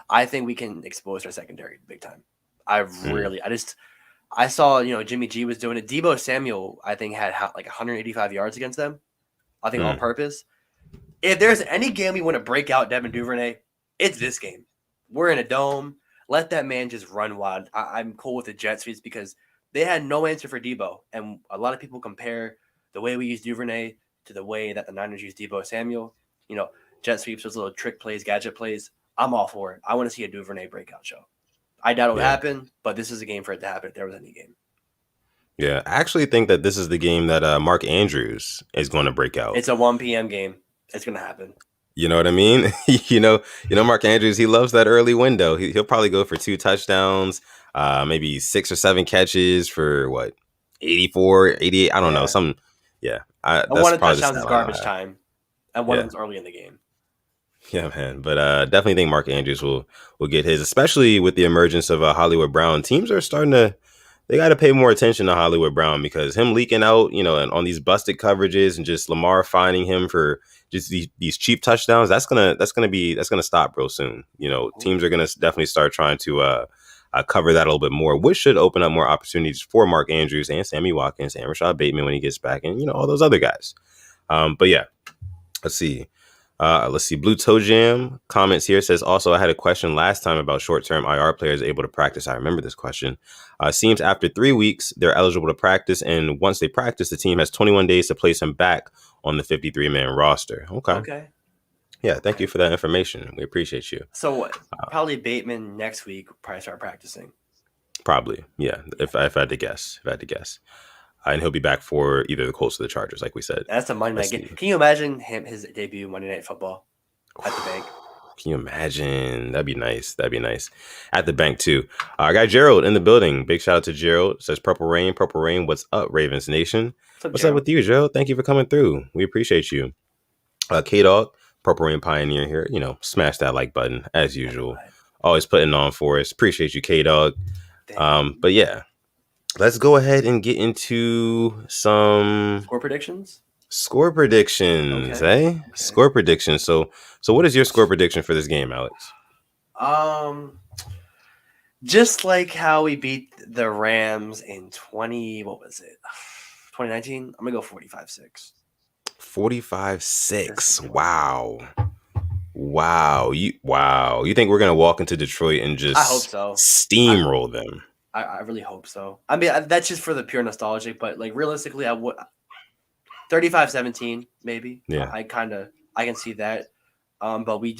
I think we can expose our secondary big time. I saw, Jimmy G was doing it. Deebo Samuel, I think, had like 185 yards against them. I think on purpose. If there's any game we want to break out Devin Duvernay, it's this game. We're in a dome. Let that man just run wild. I'm cool with the jet sweeps because they had no answer for Deebo. And a lot of people compare the way we use Duvernay to the way that the Niners use Deebo Samuel. Jet sweeps, those little trick plays, gadget plays. I'm all for it. I want to see a Duvernay breakout show. I doubt it will happen, but this is a game for it to happen if there was any game. Yeah, I actually think that this is the game that Mark Andrews is going to break out. It's a 1 p.m. game. It's going to happen. You know what I mean? Mark Andrews, he loves that early window. He'll probably go for 2 touchdowns, maybe 6 or 7 catches for 84, 88. I don't know. One of the touchdowns is garbage time, and one of them's early in the game. Yeah, man. But definitely think Mark Andrews will get his, especially with the emergence of Hollywood Brown. Teams are starting to, they got to pay more attention to Hollywood Brown, because him leaking out, and on these busted coverages and just Lamar finding him for just these cheap touchdowns, that's gonna stop real soon. Teams are gonna definitely start trying to cover that a little bit more, which should open up more opportunities for Mark Andrews and Sammy Watkins and Rashad Bateman when he gets back, and all those other guys. But yeah, let's see. Let's see. Blue Toe Jam comments here, says, also, I had a question last time about short-term IR players able to practice. I remember this question. Seems after 3 weeks, they're eligible to practice. And once they practice, the team has 21 days to place them back on the 53-man roster. Okay. Yeah, thank you for that information. We appreciate you. So probably Bateman next week probably start practicing. Probably, yeah. If I had to guess. And he'll be back for either the Colts or the Chargers, like we said. That's a Monday night game. Can you imagine his debut Monday Night Football at the bank? Can you imagine? That'd be nice. At the bank, too. I got Gerald in the building. Big shout out to Gerald. Says, Purple Rain, what's up, Ravens Nation? What's up with you, Gerald? Thank you for coming through. We appreciate you. K-Dog, Purple Rain Pioneer here. Smash that like button, as usual. Always putting on for us. Appreciate you, K-Dog. But yeah. Let's go ahead and get into some score predictions. Okay. Score predictions. So what is your score prediction for this game, Alex? Just like how we beat the Rams in 2019? I'm gonna go 45-6. 45-6. Wow. You think we're gonna walk into Detroit and just I hope so. Steamroll them? I really hope so. I mean, that's just for the pure nostalgic, but like realistically, I would 35-17 maybe. Yeah, I can see that. But we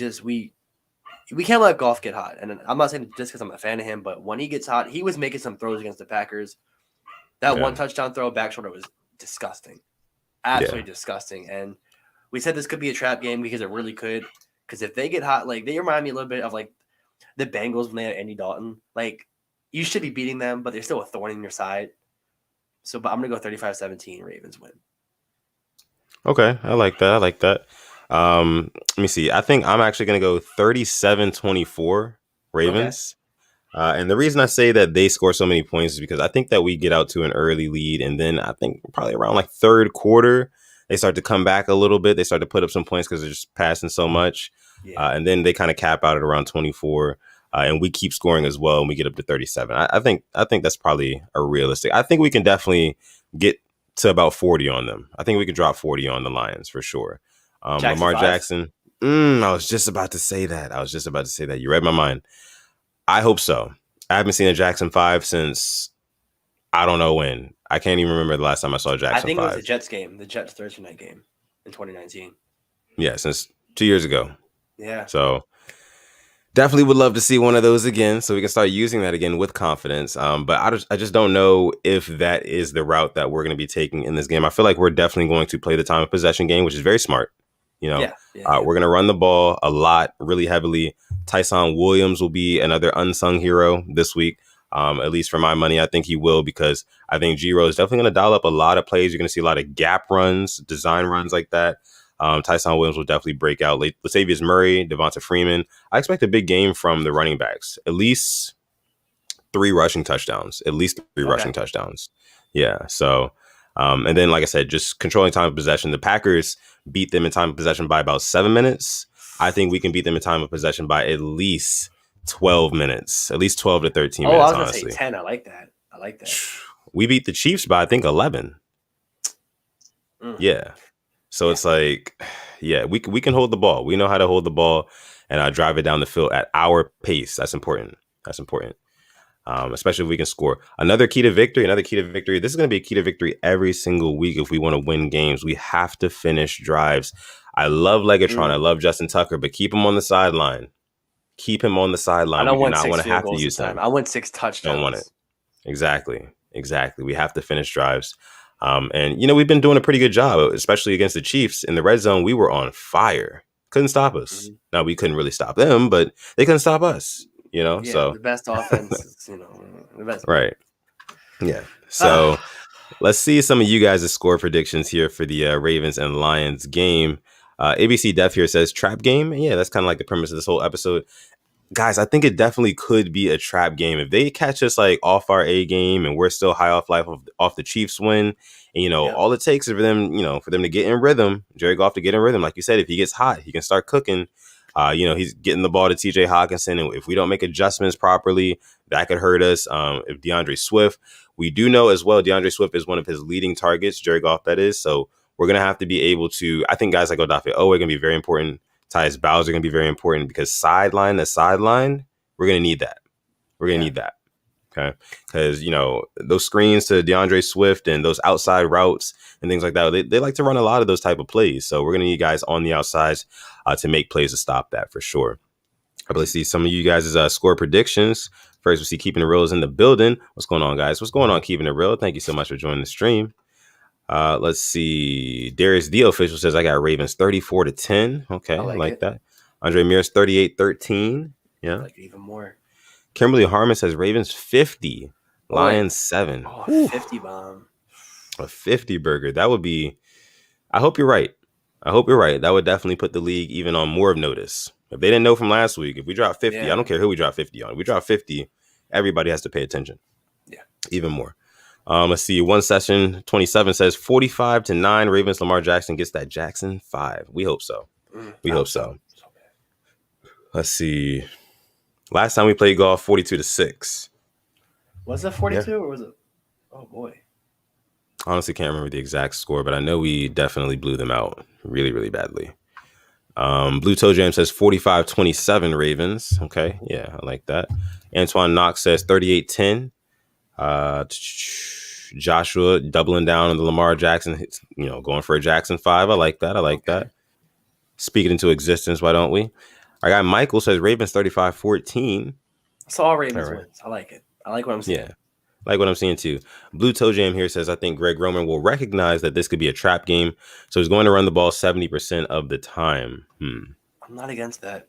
can't let Goff get hot, and I'm not saying just because I'm a fan of him, but when he gets hot, he was making some throws against the Packers. That one touchdown throw back shoulder was disgusting, absolutely disgusting. And we said this could be a trap game because it really could. Because if they get hot, like they remind me a little bit of like the Bengals when they had Andy Dalton, like. You should be beating them, but they're still a thorn in your side. But I'm going to go 35-17, Ravens win. Okay, I like that. Let me see. I think I'm actually going to go 37-24 Ravens. Okay. And the reason I say that they score so many points is because I think that we get out to an early lead, and then I think probably around like third quarter, they start to come back a little bit. They start to put up some points because they're just passing so much. Yeah. And then they kind of cap out at around 24. And we keep scoring as well, and we get up to 37. I think that's probably a realistic. I think we can definitely get to about 40 on them. I think we could drop 40 on the Lions for sure. Lamar Jackson. I was just about to say that. You read my mind. I hope so. I haven't seen a Jackson 5 since I don't know when. I can't even remember the last time I saw Jackson 5. I think it was the Jets game, the Jets Thursday night game in 2019. Yeah, since 2 years ago. Yeah. So. Definitely would love to see one of those again so we can start using that again with confidence. But I just don't know if that is the route that we're going to be taking in this game. I feel like we're definitely going to play the time of possession game, which is very smart. We're going to run the ball a lot, really heavily. Tyson Williams will be another unsung hero this week. At least for my money, I think he will, because I think Giro is definitely going to dial up a lot of plays. You're going to see a lot of gap runs, design runs like that. Tyson Williams will definitely break out. Latavius Murray, Devonta Freeman. I expect a big game from the running backs. At least 3 rushing touchdowns. Yeah. So, and then, like I said, just controlling time of possession. The Packers beat them in time of possession by about 7 minutes. I think we can beat them in time of possession by at least 12 minutes. At least 12 to 13 minutes, I was honestly. going to say 10. I like that. We beat the Chiefs by, I think, 11. Yeah. So it's like, yeah, we can hold the ball. We know how to hold the ball and drive it down the field at our pace. That's important. Especially if we can score. Another key to victory. This is going to be a key to victory every single week if we want to win games. We have to finish drives. I love Legatron. I love Justin Tucker, but keep him on the sideline. I don't want to have to use him. I want 6 touchdowns. Don't want it. Exactly. We have to finish drives. And we've been doing a pretty good job, especially against the Chiefs in the red zone. We were on fire. Couldn't stop us. Mm-hmm. Now, we couldn't really stop them, but they couldn't stop us, so the best offense, the best. Right. Yeah. So let's see some of you guys' score predictions here for the Ravens and Lions game. ABC Def here says trap game. Yeah, that's kind of like the premise of this whole episode. Guys, I think it definitely could be a trap game. If they catch us like off our A game and we're still high off life off the Chiefs win, and all it takes is for them, for them to get in rhythm, Jared Goff to get in rhythm. Like you said, if he gets hot, he can start cooking. He's getting the ball to TJ Hawkinson, and if we don't make adjustments properly, that could hurt us. If DeAndre Swift, we do know as well, DeAndre Swift is one of his leading targets, Jared Goff, that is. So we're going to have to be able to, I think guys like Odafe Owe are going to be very important. Tyus Bowser are going to be very important because sideline to sideline, we're going to need that. We're going to need that. Okay. Because, those screens to DeAndre Swift and those outside routes and things like that, they like to run a lot of those type of plays. So we're going to need guys on the outsides to make plays to stop that for sure. I really see some of you guys' score predictions. First, we see Keeping It Real is in the building. What's going on, guys? What's going on, Keeping It Real? Thank you so much for joining the stream. Let's see. Darius the Official says I got Ravens 34-10. Okay, I like that. Andre Mears 38-13. Yeah. I like it even more. Kimberly Harmon says Ravens 50. Lions 7. Oh, 50 bomb. A 50 burger. That would be. I hope you're right. That would definitely put the league even on more of notice. If they didn't know from last week, if we drop 50, I don't care who we drop 50 on. If we drop 50, everybody has to pay attention. Yeah. Even more. Let's see. One session 27 says 45-9. Ravens. Lamar Jackson gets that Jackson 5. We hope so. We hope so. Let's see. Last time we played golf, 42-6. Was it 42 or was it? Oh boy. Honestly, can't remember the exact score, but I know we definitely blew them out really, really badly. Blue Toe Jam says 45-27 Ravens. Okay, yeah, I like that. Antoine Knox says 38-10. Joshua doubling down on the Lamar Jackson, going for a Jackson 5. I like that. Speak it into existence, why don't we? Our guy Michael says Ravens 35-14. So all Ravens wins. I like it. I like what I'm seeing. Yeah, like what I'm seeing too. Blue Toe Jam here says I think Greg Roman will recognize that this could be a trap game, so he's going to run the ball 70% of the time. I'm not against that.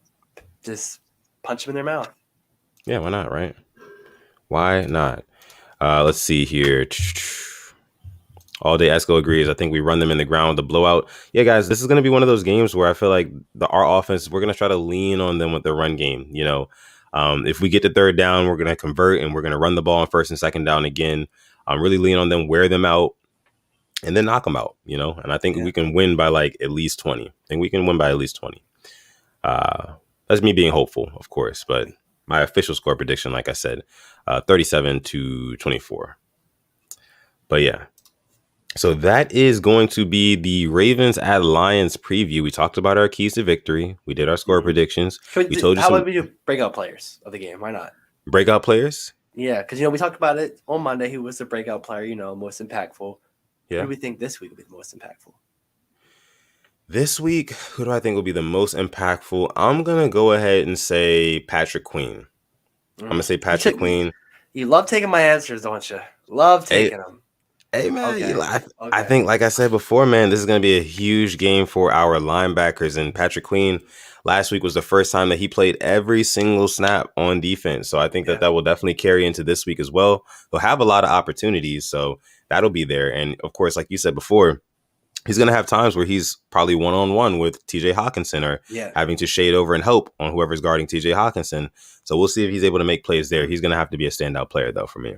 Just punch him in their mouth. Yeah, why not, right? Why not? Let's see here. All Day Esco agrees. I think we run them in the ground with the blowout. Yeah, guys, this is going to be one of those games where I feel like our offense, we're going to try to lean on them with the run game. If we get to third down, we're going to convert and we're going to run the ball on first and second down again. Really lean on them, wear them out, and then knock them out, And I think we can win by at least 20. I think we can win by at least 20. That's me being hopeful, of course, but my official score prediction, like I said, 37-24. But yeah. So that is going to be the Ravens at Lions preview. We talked about our keys to victory. We did our score predictions. How about we do breakout players of the game? Why not? Breakout players? Yeah, because, we talked about it on Monday. Who was the breakout player, most impactful? Yeah. Who do we think this week will be the most impactful? This week, who do I think will be the most impactful? I'm going to go ahead and say Patrick Queen. I'm going to say Patrick Queen. You love taking my answers, don't you? Love taking them. Hey, man, I think, like I said before, man, this is going to be a huge game for our linebackers. And Patrick Queen last week was the first time that he played every single snap on defense. So I think that will definitely carry into this week as well. He'll have a lot of opportunities, so that'll be there. And, of course, like you said before, he's going to have times where he's probably one-on-one with TJ Hawkinson or having to shade over and help on whoever's guarding TJ Hawkinson. So we'll see if he's able to make plays there. He's going to have to be a standout player, though, for me.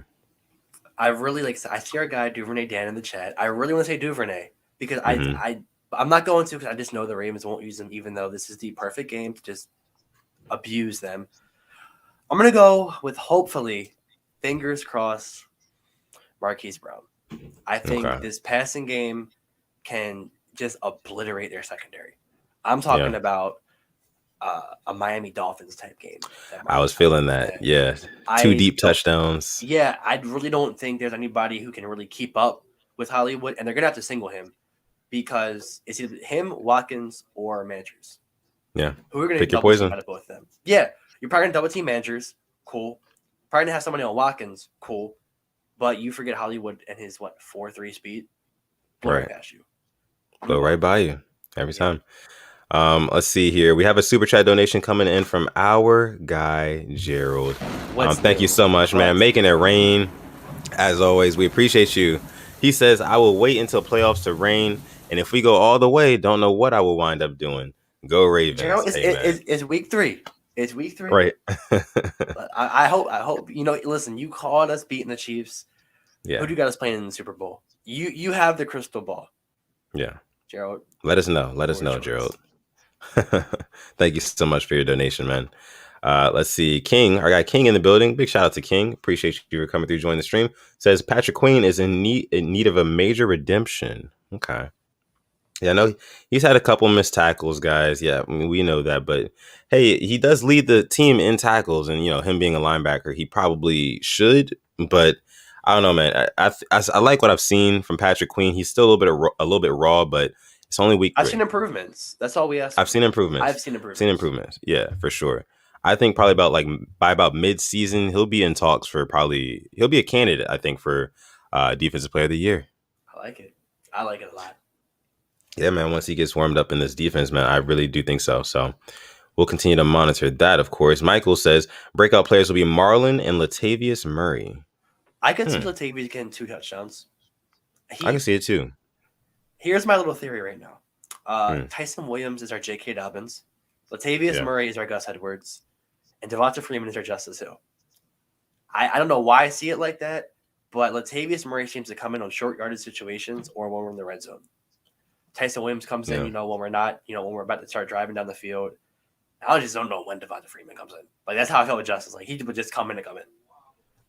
I see our guy Duvernay Dan in the chat. I really want to say Duvernay because I'm not going to because I just know the Ravens won't use him, even though this is the perfect game to just abuse them. I'm going to go with, hopefully, fingers crossed, Marquise Brown. I think this passing game can just obliterate their secondary. I'm talking about a Miami Dolphins type game. I was feeling that. Yeah. 2 deep touchdowns. Yeah. I really don't think there's anybody who can really keep up with Hollywood, and they're going to have to single him because it's either him, Watkins, or Manters. Yeah. Who are going to double team out of both of them? Yeah. You're probably going to double team Manters. Cool. Probably going to have somebody on Watkins. Cool. But you forget Hollywood and his, 4.3 speed. Blow past you. Blow right by you every time. Let's see here. We have a super chat donation coming in from our guy, Gerald. Thank you so much, man. Making it rain. As always, we appreciate you. He says, I will wait until playoffs to rain. And if we go all the way, don't know what I will wind up doing. Go Ravens. Gerald, it's week 3. It's week 3. Right. I hope, listen, you called us beating the Chiefs. Yeah. Who do you got us playing in the Super Bowl? You have the crystal ball. Yeah. Gerald. Let us know, Gerald. Thank you so much for your donation, man. Let's see. King, our guy King in the building. Big shout out to King. Appreciate you for coming through, joining the stream. Says Patrick Queen is in need of a major redemption. Okay. Yeah, I know he's had a couple missed tackles, guys. Yeah, I mean, we know that, but hey, he does lead the team in tackles, and him being a linebacker, he probably should. But I don't know, man. I like what I've seen from Patrick Queen. He's still a little bit raw, but it's only week I've 3. seen improvements. That's all we ask I've for. seen improvements. I've seen Seen improvements. improvements. Yeah, for sure. I think probably by about mid-season, he'll be in talks for he'll be a candidate. I think for defensive player of the year. I like it. I like it a lot. Yeah, man. Once he gets warmed up in this defense, man, I really do think so. So we'll continue to monitor that, of course. Michael says breakout players will be Marlon and Latavius Murray. I could see Latavius getting 2 touchdowns. I can see it too. Here's my little theory right now. Tyson Williams is our J.K. Dobbins. Latavius Murray is our Gus Edwards. And Devonta Freeman is our Justice Hill. I don't know why I see it like that, but Latavius Murray seems to come in on short yardage situations or when we're in the red zone. Tyson Williams comes in, when we're not, when we're about to start driving down the field. I just don't know when Devonta Freeman comes in. Like, that's how I felt with Justice. Like, he would just come in and come in.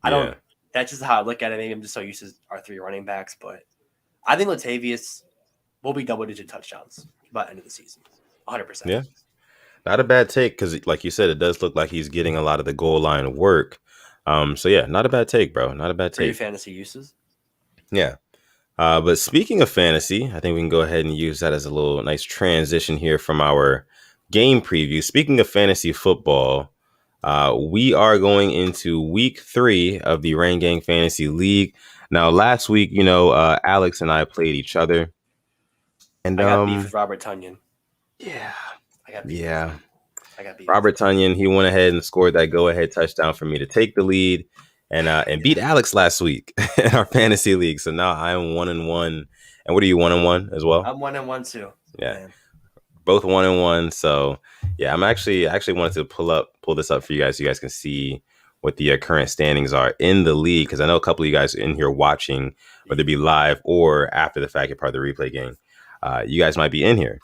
I don't. That's just how I look at it. Maybe I'm just so used to our 3 running backs, but I think Latavius will be double-digit touchdowns by the end of the season. 100%. Yeah. Not a bad take because, like you said, it does look like he's getting a lot of the goal line work. So, yeah, not a bad take, bro. Not a bad take. For your fantasy uses? Yeah. But speaking of fantasy, I think we can go ahead and use that as a little nice transition here from our game preview. Speaking of fantasy football, we are going into week 3 of the Rain Gang Fantasy League. Now, last week, Alex and I played each other. And I got beef with Robert Tonyan. Yeah. I got beef. Yeah. I got beef. Robert Tonyan, he went ahead and scored that go-ahead touchdown for me to take the lead and beat Alex last week in our fantasy league. So now I'm 1-1. And what are you, 1-1 as well? I'm 1-1 too. Yeah. Man. Both 1-1. So yeah, I actually wanted to pull this up for you guys so you guys can see what the current standings are in the league. Because I know a couple of you guys are in here watching, whether it be live or after the fact, you're part of the replay game. You guys might be in here.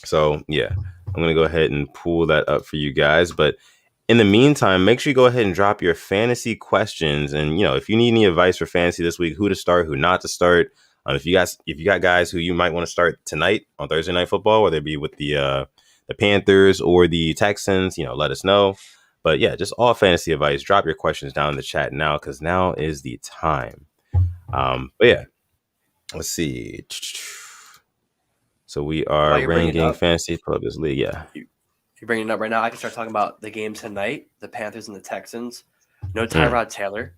So yeah, I'm going to go ahead and pull that up for you guys. But in the meantime, make sure you go ahead and drop your fantasy questions. And, if you need any advice for fantasy this week, who to start, who not to start. If you got guys who you might want to start tonight on Thursday Night Football, whether it be with the Panthers or the Texans, let us know. But yeah, just all fantasy advice. Drop your questions down in the chat now because now is the time. But yeah, let's see. So we are Rain Gang Fantasy. Pull up this league. Yeah. You're bringing it up right now. I can start talking about the game tonight, the Panthers and the Texans. No Tyrod Taylor.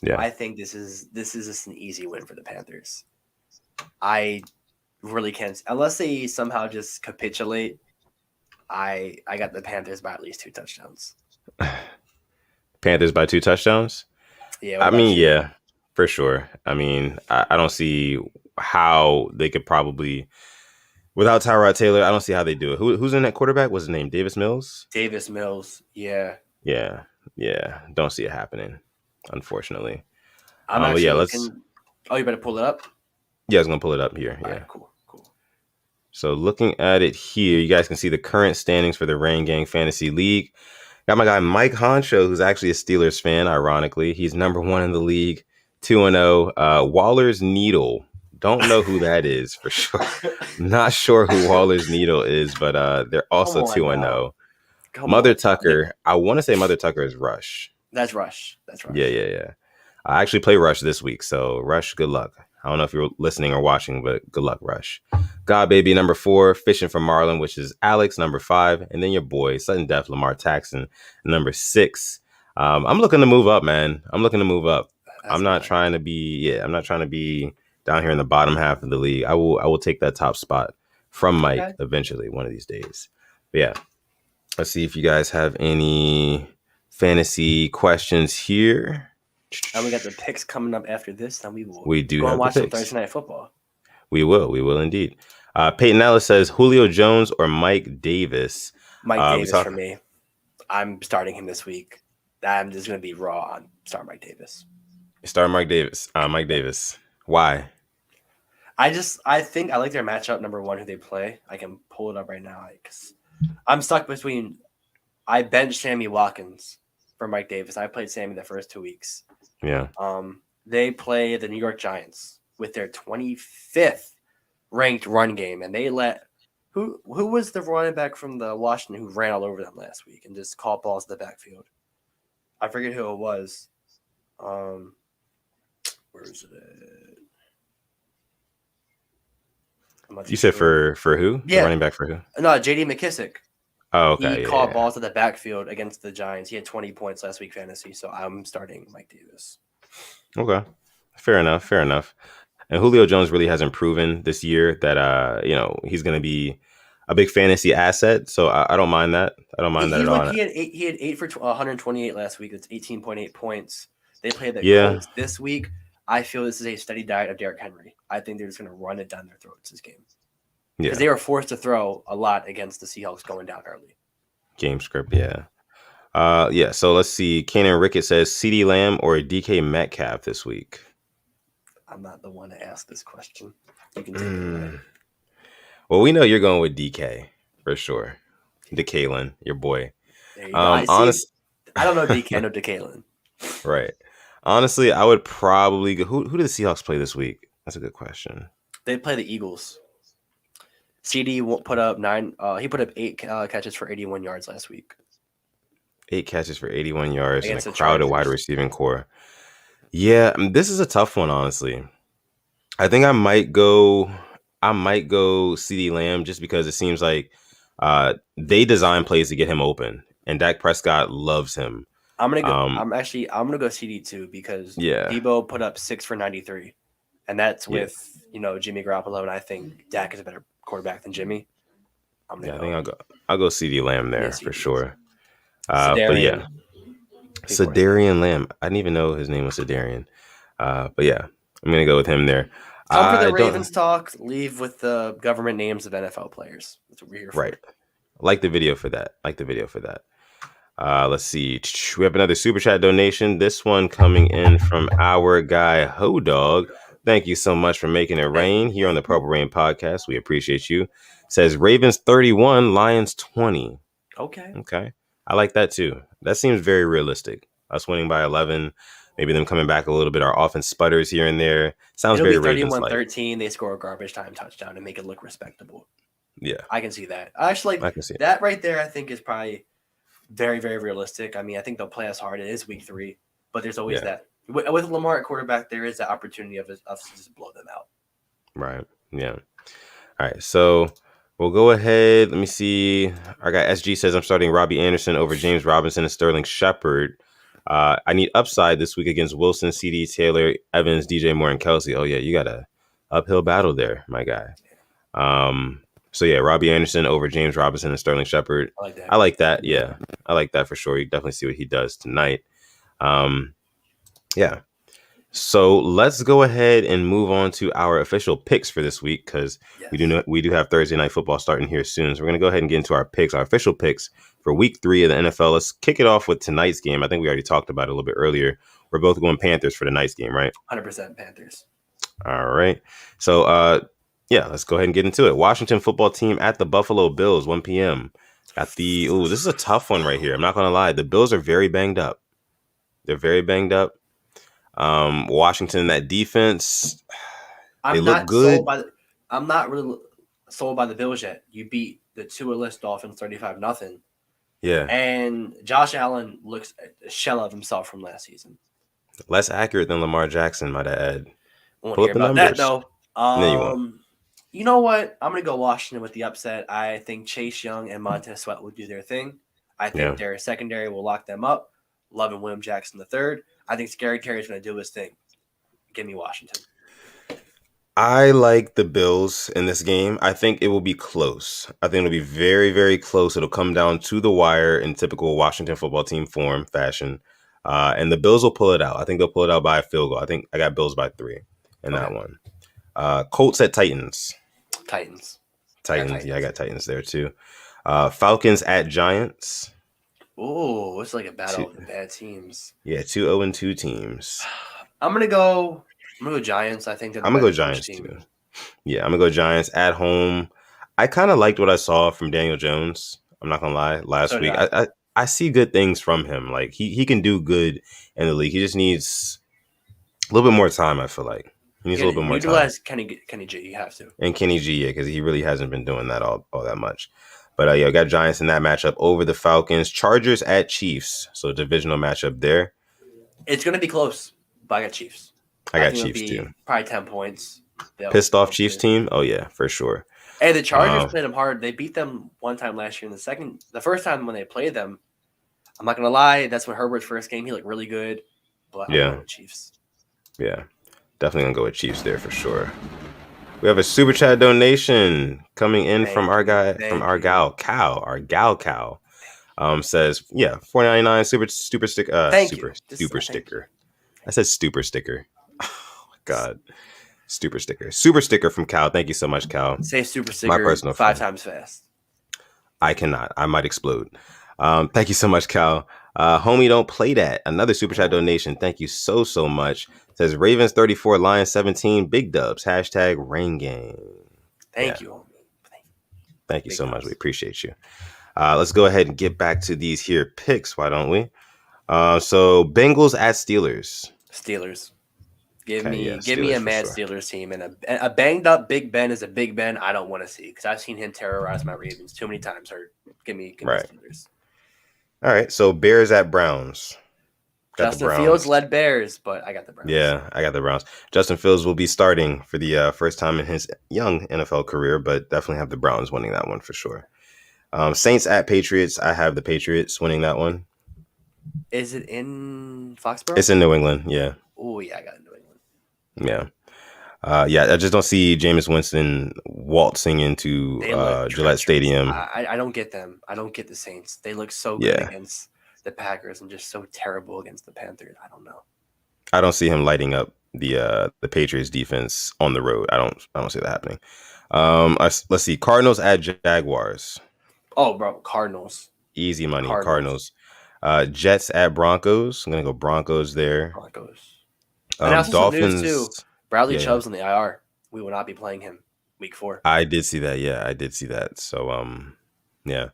Yeah. I think this is just an easy win for the Panthers. I really can't, unless they somehow just capitulate. I got the Panthers by at least 2 touchdowns. Panthers by 2 touchdowns? Yeah. I mean, yeah, for sure. I mean, I don't see how they could probably, without Tyrod Taylor, I don't see how they do it. Who's in that quarterback? What's his name? Davis Mills? Davis Mills, yeah. Yeah. Don't see it happening, unfortunately. I'm actually looking. Oh, you better pull it up? Yeah, I was going to pull it up here. All yeah. right, cool. So looking at it here, you guys can see the current standings for the Rain Gang Fantasy League. Got my guy Mike Honcho, who's actually a Steelers fan, ironically. He's number 1 in the league, 2-0. Waller's Needle. Don't know who that is for sure. Not sure who Waller's Needle is, but they're also 2-0. Mother Tucker. I want to say Mother Tucker is Rush. That's Rush. Yeah. I actually play Rush this week, so Rush, good luck. I don't know if you're listening or watching, but good luck, Rush. God Baby, number 4, Fishing for Marlin, which is Alex, number 5, and then your boy, Sutton Def, Lamar Taxon, number 6. I'm looking to move up, man. I'm not trying to be down here in the bottom half of the league. I will take that top spot from Mike eventually, one of these days. But yeah, let's see if you guys have any fantasy questions here. And we got the picks coming up after this. Then we will go and watch some Thursday Night Football. We will indeed. Peyton Ellis says Julio Jones or Mike Davis. Mike Davis for me. I'm starting him this week. I'm just going to be raw on start Mike Davis. Start Mike Davis. Mike Davis. Why? I think I like their matchup, number 1, who they play. I can pull it up right now. Because I'm stuck between – I benched Sammy Watkins for Mike Davis. I played Sammy the first 2 weeks. Yeah. They play the New York Giants with their 25th ranked run game, and they let who was the running back from the Washington who ran all over them last week and just caught balls in the backfield? I forget who it was. Where is it? You said for who? Yeah, the running back for who? No, J.D. McKissick. Oh, okay. He caught balls in the backfield against the Giants. He had 20 points last week fantasy, so I'm starting Mike Davis. Okay, fair enough. And Julio Jones really hasn't proven this year that he's going to be a big fantasy asset. So I don't mind that. I don't mind that at all. He had 8 for 128 last week. That's 18.8 points. They played the Colts this week. I feel this is a steady diet of Derrick Henry. I think they're just going to run it down their throats this game. Because they were forced to throw a lot against the Seahawks going down early. Game script, yeah. So let's see. Kanan Rickett says CeeDee Lamb or DK Metcalf this week. I'm not the one to ask this question. You can take it away. Well, we know you're going with DK for sure. DeKalen, your boy. There you go. I don't know DK, I know DeKalen. Right. Honestly, I would probably go. Who did the Seahawks play this week? That's a good question. They play the Eagles. CD put up 9. He put up 8 catches for 81 yards last week. 8 catches for 81 yards in a crowded wide receiving core. Yeah, this is a tough one, honestly. I think I might go CeeDee Lamb just because it seems like they design plays to get him open, and Dak Prescott loves him. I'm gonna go. I'm gonna go CD too because Debo put up 6 for 93, and that's with Jimmy Garoppolo, and I think Dak is a better quarterback than Jimmy. I think I'll go CeeDee Lamb there for sure. But yeah, Sedarian Lamb. I didn't even know his name was Sedarian. But yeah, I'm gonna go with him there. Come for the Ravens talk. Leave with the government names of NFL players. That's what we're here for. Right. Like the video for that. Let's see. We have another super chat donation. This one coming in from our guy Ho Dog. Thank you so much for making it rain here on the Purple Rain podcast. We appreciate you. Says Ravens 31, Lions 20. Okay. I like that too. That seems very realistic. Us winning by 11, maybe them coming back a little bit. Our offense sputters here and there. Sounds very Ravens-like. 31-13, they score a garbage time touchdown and make it look respectable. Yeah. I can see that. Actually, I can see that right there, I think is probably very, very realistic. I mean, I think they'll play us hard. It is week 3, but there's always that. With Lamar at quarterback, there is the opportunity of us to just blow them out. Right. Yeah. All right. So we'll go ahead. Let me see. Our guy SG says I'm starting Robbie Anderson over James Robinson and Sterling Shepard. I need upside this week against Wilson, CD, Taylor, Evans, DJ Moore, and Kelsey. Oh, yeah. You got a uphill battle there, my guy. So, yeah, Robbie Anderson over James Robinson and Sterling Shepard. I like that. Yeah, I like that for sure. You definitely see what he does tonight. Yeah. So let's go ahead and move on to our official picks for this week because we do have Thursday Night Football starting here soon. So we're going to go ahead and get into our picks, our official picks for week 3 of the NFL. Let's kick it off with tonight's game. I think we already talked about it a little bit earlier. We're both going Panthers for tonight's game, right? 100% Panthers. All right. So, let's go ahead and get into it. Washington football team at the Buffalo Bills, 1 p.m. This is a tough one right here. I'm not going to lie. The Bills are very banged up. Washington, that defense, they look good. I'm not really sold by the Bills yet. You beat the 2-list Dolphins 35-0. Yeah. And Josh Allen looks a shell of himself from last season. Less accurate than Lamar Jackson, might add. Won't hear about that, though. You know what? I'm going to go Washington with the upset. I think Chase Young and Montez Sweat will do their thing. I think their secondary will lock them up. Love and William Jackson III. I think Scary Terry's going to do his thing. Give me Washington. I like the Bills in this game. I think it will be close. I think it'll be very, very close. It'll come down to the wire in typical Washington football team fashion. And the Bills will pull it out. I think they'll pull it out by a field goal. I think I got Bills by 3 in that one. Colts at Titans. Titans. Yeah, I got Titans there too. Falcons at Giants. Oh, it's like a battle of the bad teams. Yeah, 2-0-2 teams. I'm gonna go Giants. I think I'm gonna go Giants too. Yeah, I'm gonna go Giants at home. I kind of liked what I saw from Daniel Jones. I'm not gonna lie. Last week, I see good things from him. Like he can do good in the league. He just needs a little bit more time, I feel like. He needs a little bit more time. Utilize Kenny G. You have to. And Kenny G, yeah, because he really hasn't been doing that all that much. But yeah, got Giants in that matchup over the Falcons. Chargers at Chiefs. So divisional matchup there. It's going to be close, but I got Chiefs. I got Chiefs too. Probably 10 points. Pissed off Chiefs team? Oh, yeah, for sure. Hey, the Chargers played them hard. They beat them one time last year. The first time when they played them, I'm not going to lie, that's when Herbert's first game. He looked really good. But I'm going with Chiefs. Yeah, definitely going to go with Chiefs there for sure. We have a super chat donation coming in from our gal Cow. Says, yeah, $4.99 super sticker. Super sticker. I said stupid sticker. Oh my god. Super sticker from Cal. Thank you so much, Cal. Say super sticker my personal 5 times fast. I cannot. I might explode. Thank you so much, Cal. Homie, don't play that. Another super chat donation. Thank you so much. Says Ravens 34, Lions 17, big dubs. Hashtag REIGNGANG. Thank you. Thank you so much. We appreciate you. Let's go ahead and get back to these here picks. Why don't we? So Bengals at Steelers. Steelers. Give me a mad Steelers team, and a banged up Big Ben is a Big Ben I don't want to see because I've seen him terrorize my Ravens too many times. Give me Steelers. All right, so Bears at Browns. Justin Fields led Bears, but I got the Browns. Yeah, I got the Browns. Justin Fields will be starting for the first time in his young NFL career, but definitely have the Browns winning that one for sure. Saints at Patriots. I have the Patriots winning that one. Is it in Foxborough? It's in New England, yeah. Oh, yeah, I got New England. Yeah. I just don't see Jameis Winston waltzing into Gillette Stadium. I don't get them. I don't get the Saints. They look so good against the Packers and just so terrible against the Panthers. I don't know. I don't see him lighting up the Patriots defense on the road. I don't see that happening. Let's see. Cardinals at Jaguars. Oh, bro, Cardinals. Easy money. Cardinals. Jets at Broncos. I'm gonna go Broncos there. Broncos. Dolphins too. Bradley Chubb's on the IR. We will not be playing him week 4. I did see that. Yeah, I did see that. So yeah.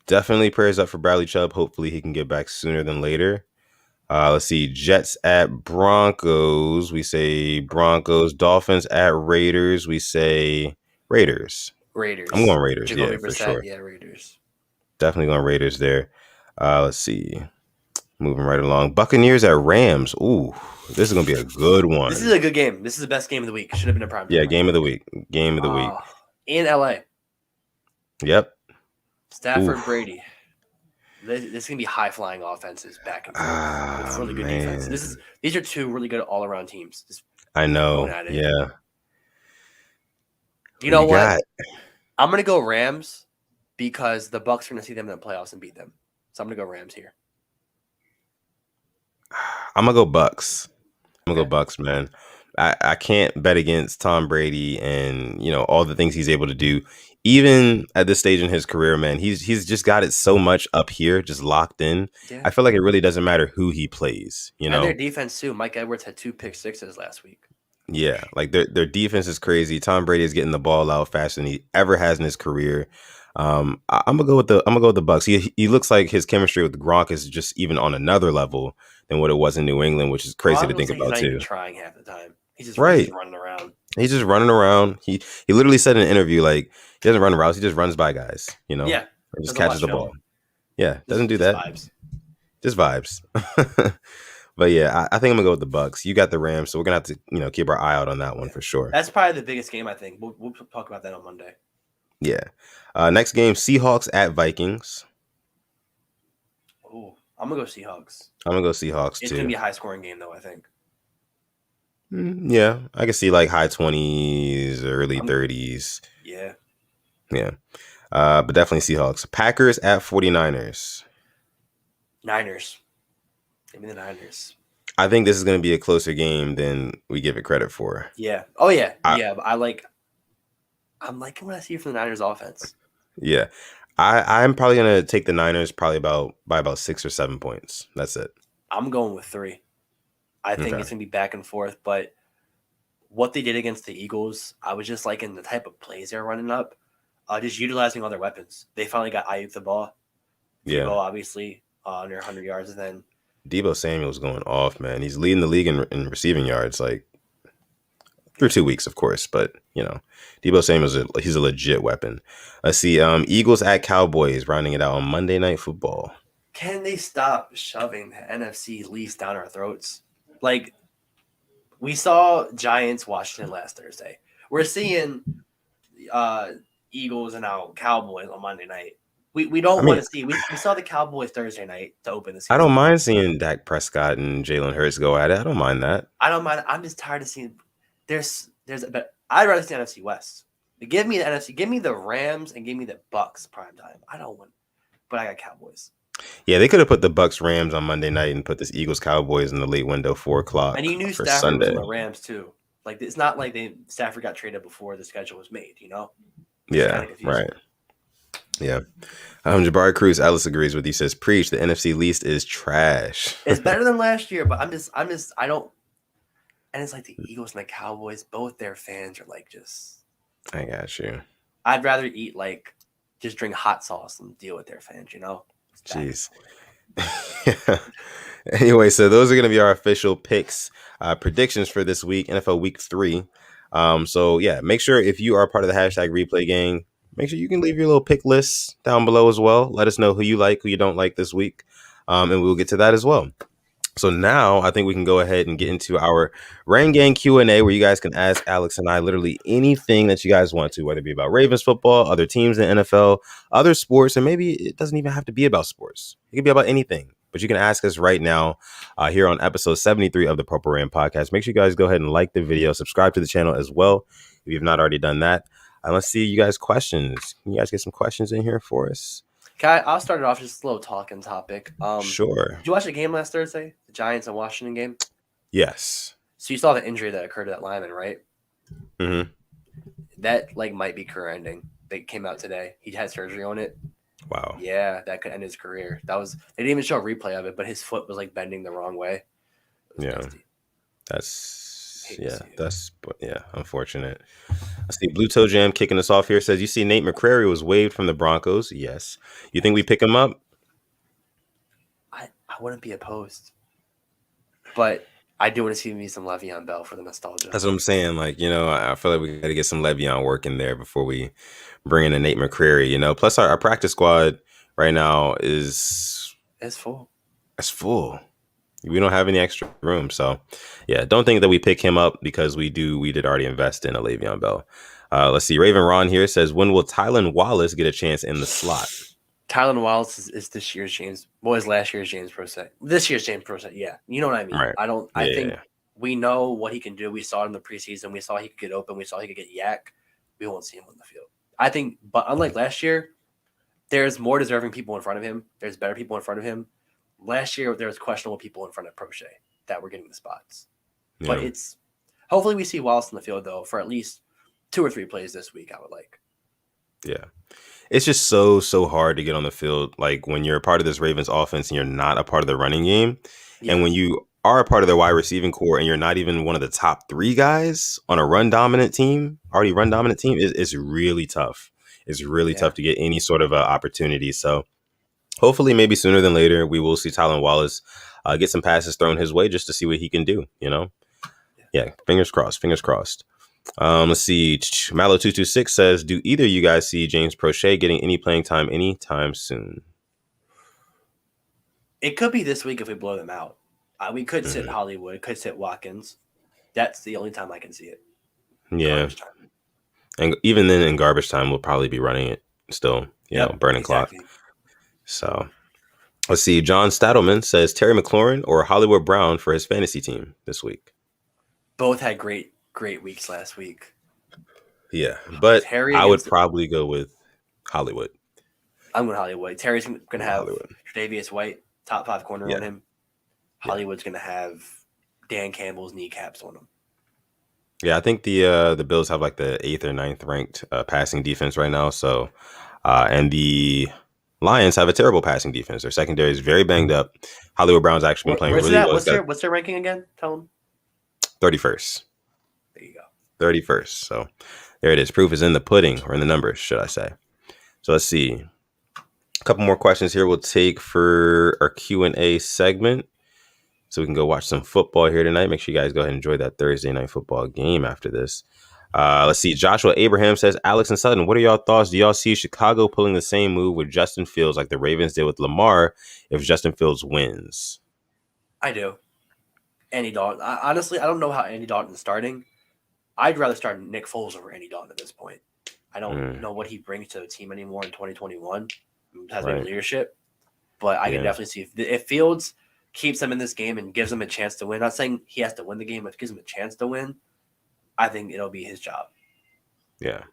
Definitely prayers up for Bradley Chubb. Hopefully he can get back sooner than later. Let's see. Jets at Broncos. We say Broncos. Dolphins at Raiders. We say Raiders. I'm going Raiders. Yeah, for sure. Yeah, Raiders. Definitely going Raiders there. Let's see. Moving right along. Buccaneers at Rams. Ooh, this is going to be a good one. This is a good game. This is the best game of the week. Should have been a prime time. Yeah, game of the week. In LA. Yep. Stafford, Brady. This is going to be high-flying offenses back and forth with really good defense. These are 2 really good all-around teams. I know. Yeah. You know what? I'm going to go Rams because the Bucs are going to see them in the playoffs and beat them. So I'm going to go Rams here. I'm going to go Bucs. Go Bucs, man. I can't bet against Tom Brady and, all the things he's able to do. Even at this stage in his career, man, he's just got it so much up here, just locked in. Yeah. I feel like it really doesn't matter who he plays, And their defense, too. Mike Edwards had 2 pick sixes last week. Yeah, like their defense is crazy. Tom Brady is getting the ball out faster than he ever has in his career. I'm gonna go with the Bucs. He looks like his chemistry with Gronk is just even on another level than what it was in New England, which is crazy to think about too. He's trying half the time. He's just running around. He's just running around. He literally said in an interview like he doesn't run routes. He just runs by guys. Yeah, and just catches the ball. Yeah, doesn't do that. Just vibes. But yeah, I think I'm gonna go with the Bucs. You got the Rams, so we're gonna have to keep our eye out on that one for sure. That's probably the biggest game. I think we'll talk about that on Monday. Yeah. Next game, Seahawks at Vikings. Oh, I'm gonna go Seahawks. I'm gonna go Seahawks too. It's gonna be a high scoring game though. I think. Yeah, I can see like high 20s, early 30s. Yeah. Yeah. But definitely Seahawks. Packers at 49ers. Niners. Give me the Niners. I think this is going to be a closer game than we give it credit for. Yeah. Oh, yeah. But I'm liking what I see from the Niners offense. Yeah. I'm probably going to take the Niners by about 6 or 7 points. That's it. I'm going with 3. I think it's going to be back and forth, but what they did against the Eagles, I was just liking the type of plays they're running up, just utilizing all their weapons. They finally got Ayuk the ball. Yeah. Debo, obviously, under 100 yards. And then Debo Samuel's going off, man. He's leading the league in receiving yards. Like, through 2 weeks, of course. But Debo Samuel he's a legit weapon. Let's see. Eagles at Cowboys, rounding it out on Monday Night Football. Can they stop shoving the NFC least down our throats? Like, we saw Giants Washington last Thursday. We're seeing Eagles and now Cowboys on Monday night. We don't want to see. We saw the Cowboys Thursday night to open the season. I don't mind seeing Dak Prescott and Jalen Hurts go at it. I don't mind that. I don't mind. I'm just tired of seeing. But I'd rather see NFC West. Give me the NFC. Give me the Rams and give me the Bucks primetime. I don't want, but I got Cowboys. Yeah, they could have put the Bucks Rams on Monday night and put this Eagles Cowboys in the late window, 4:00. And you knew for Stafford Sunday. was on the Rams too. Like, it's not like Stafford got traded before the schedule was made. Yeah, right. Yeah. Jabari Cruz, Ellis agrees with you. Says, preach, the NFC least is trash. It's better than last year, but I don't. And it's like the Eagles and the Cowboys, both their fans are like just. I got you. I'd rather eat just drink hot sauce than deal with their fans, Jeez. Anyway, so those are going to be our official picks, predictions for this week, NFL Week 3. So yeah, make sure if you are part of the hashtag Replay Gang, make sure you can leave your little pick lists down below as well. Let us know who you like, who you don't like this week, and we'll get to that as well. So now I think we can go ahead and get into our Rain Gang Q&A, where you guys can ask Alex and I literally anything that you guys want to, whether it be about Ravens football, other teams in the NFL, other sports, and maybe it doesn't even have to be about sports. It could be about anything. But you can ask us right now here on episode 73 of the Purple Rain podcast. Make sure you guys go ahead and like the video, subscribe to the channel as well if you've not already done that. And let's see you guys questions. Can you guys get some questions in here for us? I'll start it off just a little talking topic. Sure. Did you watch the game last Thursday? The Giants and Washington game? Yes. So you saw the injury that occurred to that lineman, right? Mm-hmm. That might be career ending. They came out today. He had surgery on it. Wow. Yeah, that could end his career. They didn't even show a replay of it, but his foot was bending the wrong way. Yeah. That's unfortunate. I see Blue Toe Jam kicking us off here. Says, you see Nate McCrary was waived from the Broncos. Yes. You think we pick him up? I wouldn't be opposed. But I do want to see me some Le'Veon Bell for the nostalgia. That's what I'm saying. I feel like we got to get some Le'Veon work in there before we bring in a Nate McCrary, Plus our practice squad right now is full. It's full. We don't have any extra room. So, yeah, don't think that we pick him up because we did already invest in a Le'Veon Bell. Let's see. Raven Ron here says, when will Tylan Wallace get a chance in the slot? Tylan Wallace is this year's James. What was last year's James Prochet? This year's James Prochet, yeah. You know what I mean? Right. I think we know what he can do. We saw it in the preseason. We saw he could get open. We saw he could get yak. We won't see him on the field. I think, but unlike last year, there's more deserving people in front of him. There's better people in front of him. Last year, there was questionable people in front of Prochet that were getting the spots. Yeah. But hopefully we see Wallace in the field, though, for at least 2 or 3 plays this week, I would like. Yeah. It's just so hard to get on the field. Like when you're a part of this Ravens offense and you're not a part of the running game. Yeah. And when you are a part of their wide receiving core and you're not even one of the top 3 guys on a run dominant team, it's really tough. It's really tough to get any sort of opportunity. So hopefully maybe sooner than later, we will see Tylan Wallace get some passes thrown his way just to see what he can do, Yeah, fingers crossed. Let's see. Mallow226 says, do either of you guys see James Prochet getting any playing time anytime soon? It could be this week if we blow them out. We could sit Hollywood, could sit Watkins. That's the only time I can see it. Yeah. And even then in garbage time, we'll probably be running it still, burning clock. So let's see. John Stadelman says Terry McLaurin or Hollywood Brown for his fantasy team this week. Both had great weeks last week. Yeah, but I would probably go with Hollywood. I'm going Hollywood. Terry's going to have Tre'Davious White, top 5 corner on him. Hollywood's going to have Dan Campbell's kneecaps on him. Yeah, I think the Bills have like the 8th or 9th ranked passing defense right now. So, and the Lions have a terrible passing defense. Their secondary is very banged up. Hollywood Brown's actually been playing really well. What's their ranking again? Tell them. 31st. There you go. 31st. So there it is. Proof is in the pudding, or in the numbers, should I say. So let's see. A couple more questions here we'll take for our Q&A segment. so we can go watch some football here tonight. Make sure you guys go ahead and enjoy that Thursday night football game after this. Let's see. Joshua Abraham says, Alex and Sutton, what are y'all thoughts? Do y'all see Chicago pulling the same move with Justin Fields like the Ravens did with Lamar if Justin Fields wins? I do. Andy Dalton. Honestly, I don't know how Andy Dalton's starting. I'd rather start Nick Foles over Andy Dalton at this point. I don't know what he brings to the team anymore in 2021. Has maybe leadership, but I can definitely see if Fields keeps him in this game and gives him a chance to win. Not saying he has to win the game, but gives him a chance to win, I think it'll be his job. Yeah,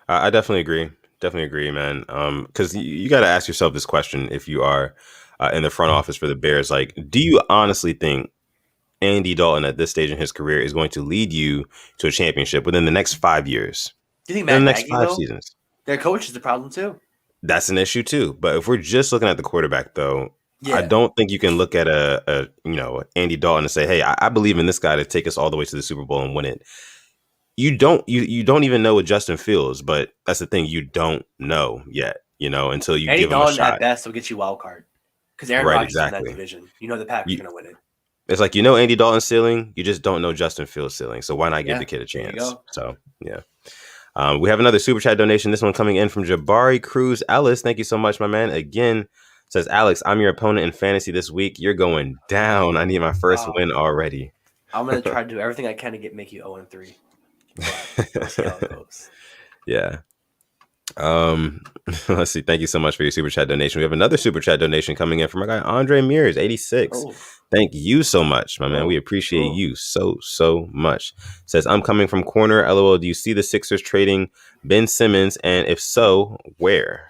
I definitely agree. Definitely agree, man. Because you got to ask yourself this question if you are in the front office for the Bears. Like, do you honestly think Andy Dalton at this stage in his career is going to lead you to a championship within the next 5 years? Do you think in the next next 5 seasons? Their coach is the problem too. That's an issue too. But if we're just looking at the quarterback, though, I don't think you can look at a Andy Dalton and say, "Hey, I believe in this guy to take us all the way to the Super Bowl and win it." You don't even know with Justin Fields, but that's the thing, you don't know yet, until you Andy give Dalton him a shot. At best will get you wild card because Aaron Rodgers is in that division. The Packers are going to win it. It's like Andy Dalton's ceiling, you just don't know Justin Fields' ceiling. So why not give the kid a chance? So yeah. We have another super chat donation. This one coming in from Jabari Cruz Ellis. Thank you so much, my man. Again, says, Alex, I'm your opponent in fantasy this week. You're going down. I need my first win already. I'm going to try to do everything I can to make you 0-3. We'll see how it goes. Yeah. Let's see. Thank you so much for your super chat donation. We have another super chat donation coming in from our guy Andre Mears, 86. Thank you so much, my man. We appreciate you so much. Says, I'm coming from corner. LOL. Do you see the Sixers trading Ben Simmons? And if so, where?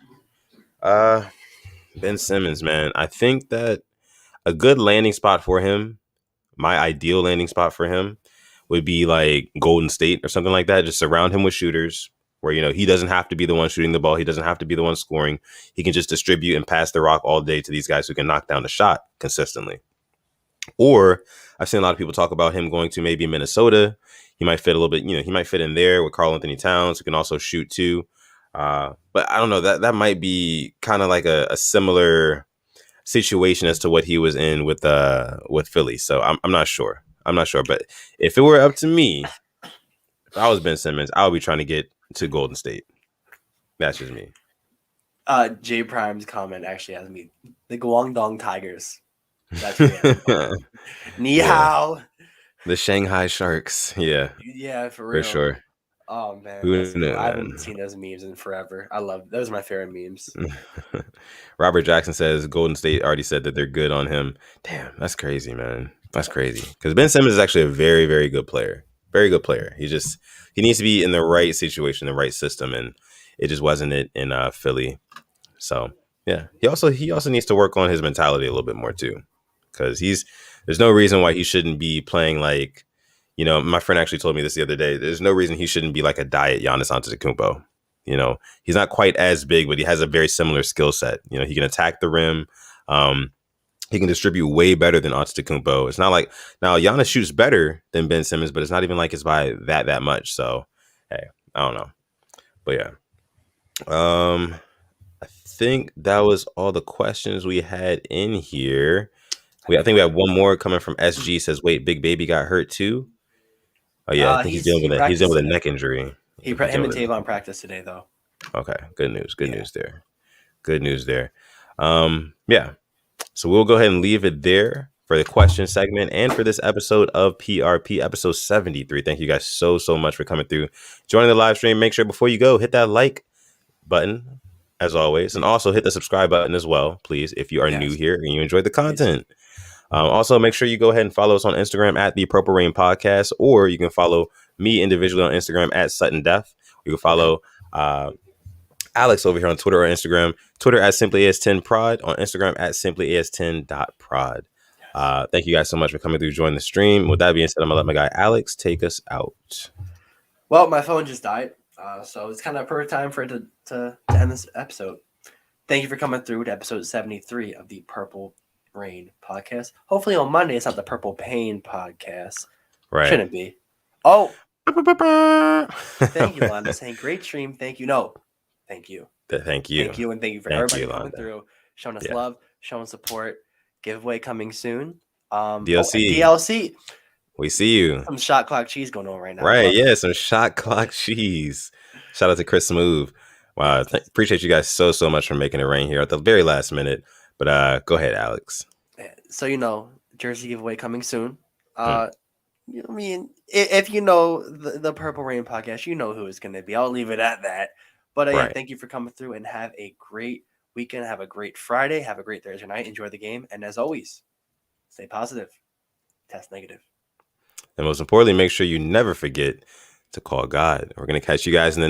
Ben Simmons, man. I think that a good landing spot for him, my ideal landing spot for him, would be like Golden State or something like that. Just surround him with shooters where, he doesn't have to be the one shooting the ball. He doesn't have to be the one scoring. He can just distribute and pass the rock all day to these guys who can knock down the shot consistently. Or I've seen a lot of people talk about him going to maybe Minnesota. He might fit a little bit, he might fit in there with Karl Anthony Towns, who can also shoot too. But I don't know, that might be kind of like a similar situation as to what he was in with Philly. So I'm not sure. But if it were up to me, if I was Ben Simmons, I would be trying to get to Golden State. That's just me. J Prime's comment actually has me the Guangdong Tigers. That's me. Ni hao. The Shanghai Sharks. Yeah. Yeah, for real. For sure. Oh man, I haven't seen those memes in forever. I love those are my favorite memes. Robert Jackson says Golden State already said that they're good on him. Damn, that's crazy, man. That's crazy. Because Ben Simmons is actually a very, very good player. Very good player. He needs to be in the right situation, the right system, and it just wasn't it in Philly. So yeah, he also needs to work on his mentality a little bit more too, because there's no reason why he shouldn't be playing like. My friend actually told me this the other day. There's no reason he shouldn't be like a diet Giannis Antetokounmpo. He's not quite as big, but he has a very similar skill set. He can attack the rim. He can distribute way better than Antetokounmpo. It's not like now Giannis shoots better than Ben Simmons, but it's not even like it's by that much. So, hey, I don't know. But yeah. I think that was all the questions we had in here. I think we have one more coming from SG. Says, wait, Big Baby got hurt too? Oh yeah, I think he's dealing with a neck injury. Him and Tavon practiced today though. Okay, good news. Good news there. Good news there. Yeah. So we'll go ahead and leave it there for the question segment and for this episode of PRP, episode 73. Thank you guys so much for coming through, joining the live stream. Make sure before you go, hit that like button as always, and also hit the subscribe button as well, please, if you are new here and you enjoyed the content. Also, make sure you go ahead and follow us on Instagram at the Purple Rain Podcast, or you can follow me individually on Instagram at Sutton Def. You can follow Alex over here on Twitter or Instagram. Twitter at SimplyAS10Prod, on Instagram at SimplyAS10.prod. Thank you guys so much for coming through, join the stream. With that being said, I'm going to let my guy Alex take us out. Well, my phone just died, so it's kind of a perfect time for it to end this episode. Thank you for coming through to episode 73 of the Purple Rain Podcast. Hopefully on Monday it's not the Purple Pain Podcast. Right. Shouldn't be. Oh. Thank you, Londa. Saying great stream. Thank you. No. Thank you. Thank you. Thank you, and thank you for everybody coming through, showing us love, showing support. Giveaway coming soon. DLC. We see you. Some shot clock cheese going on right now. Right, yeah, some shot clock cheese. Shout out to Chris Smooth. Wow, appreciate you guys so much for making it rain here at the very last minute. But go ahead, Alex. So jersey giveaway coming soon. I mean, if you know the Purple Rain podcast, you know who it's going to be. I'll leave it at that. But Right. thank you for coming through and have a great weekend. Have a great Friday. Have a great Thursday night. Enjoy the game. And as always, stay positive. Test negative. And most importantly, make sure you never forget to call God. We're going to catch you guys in the next.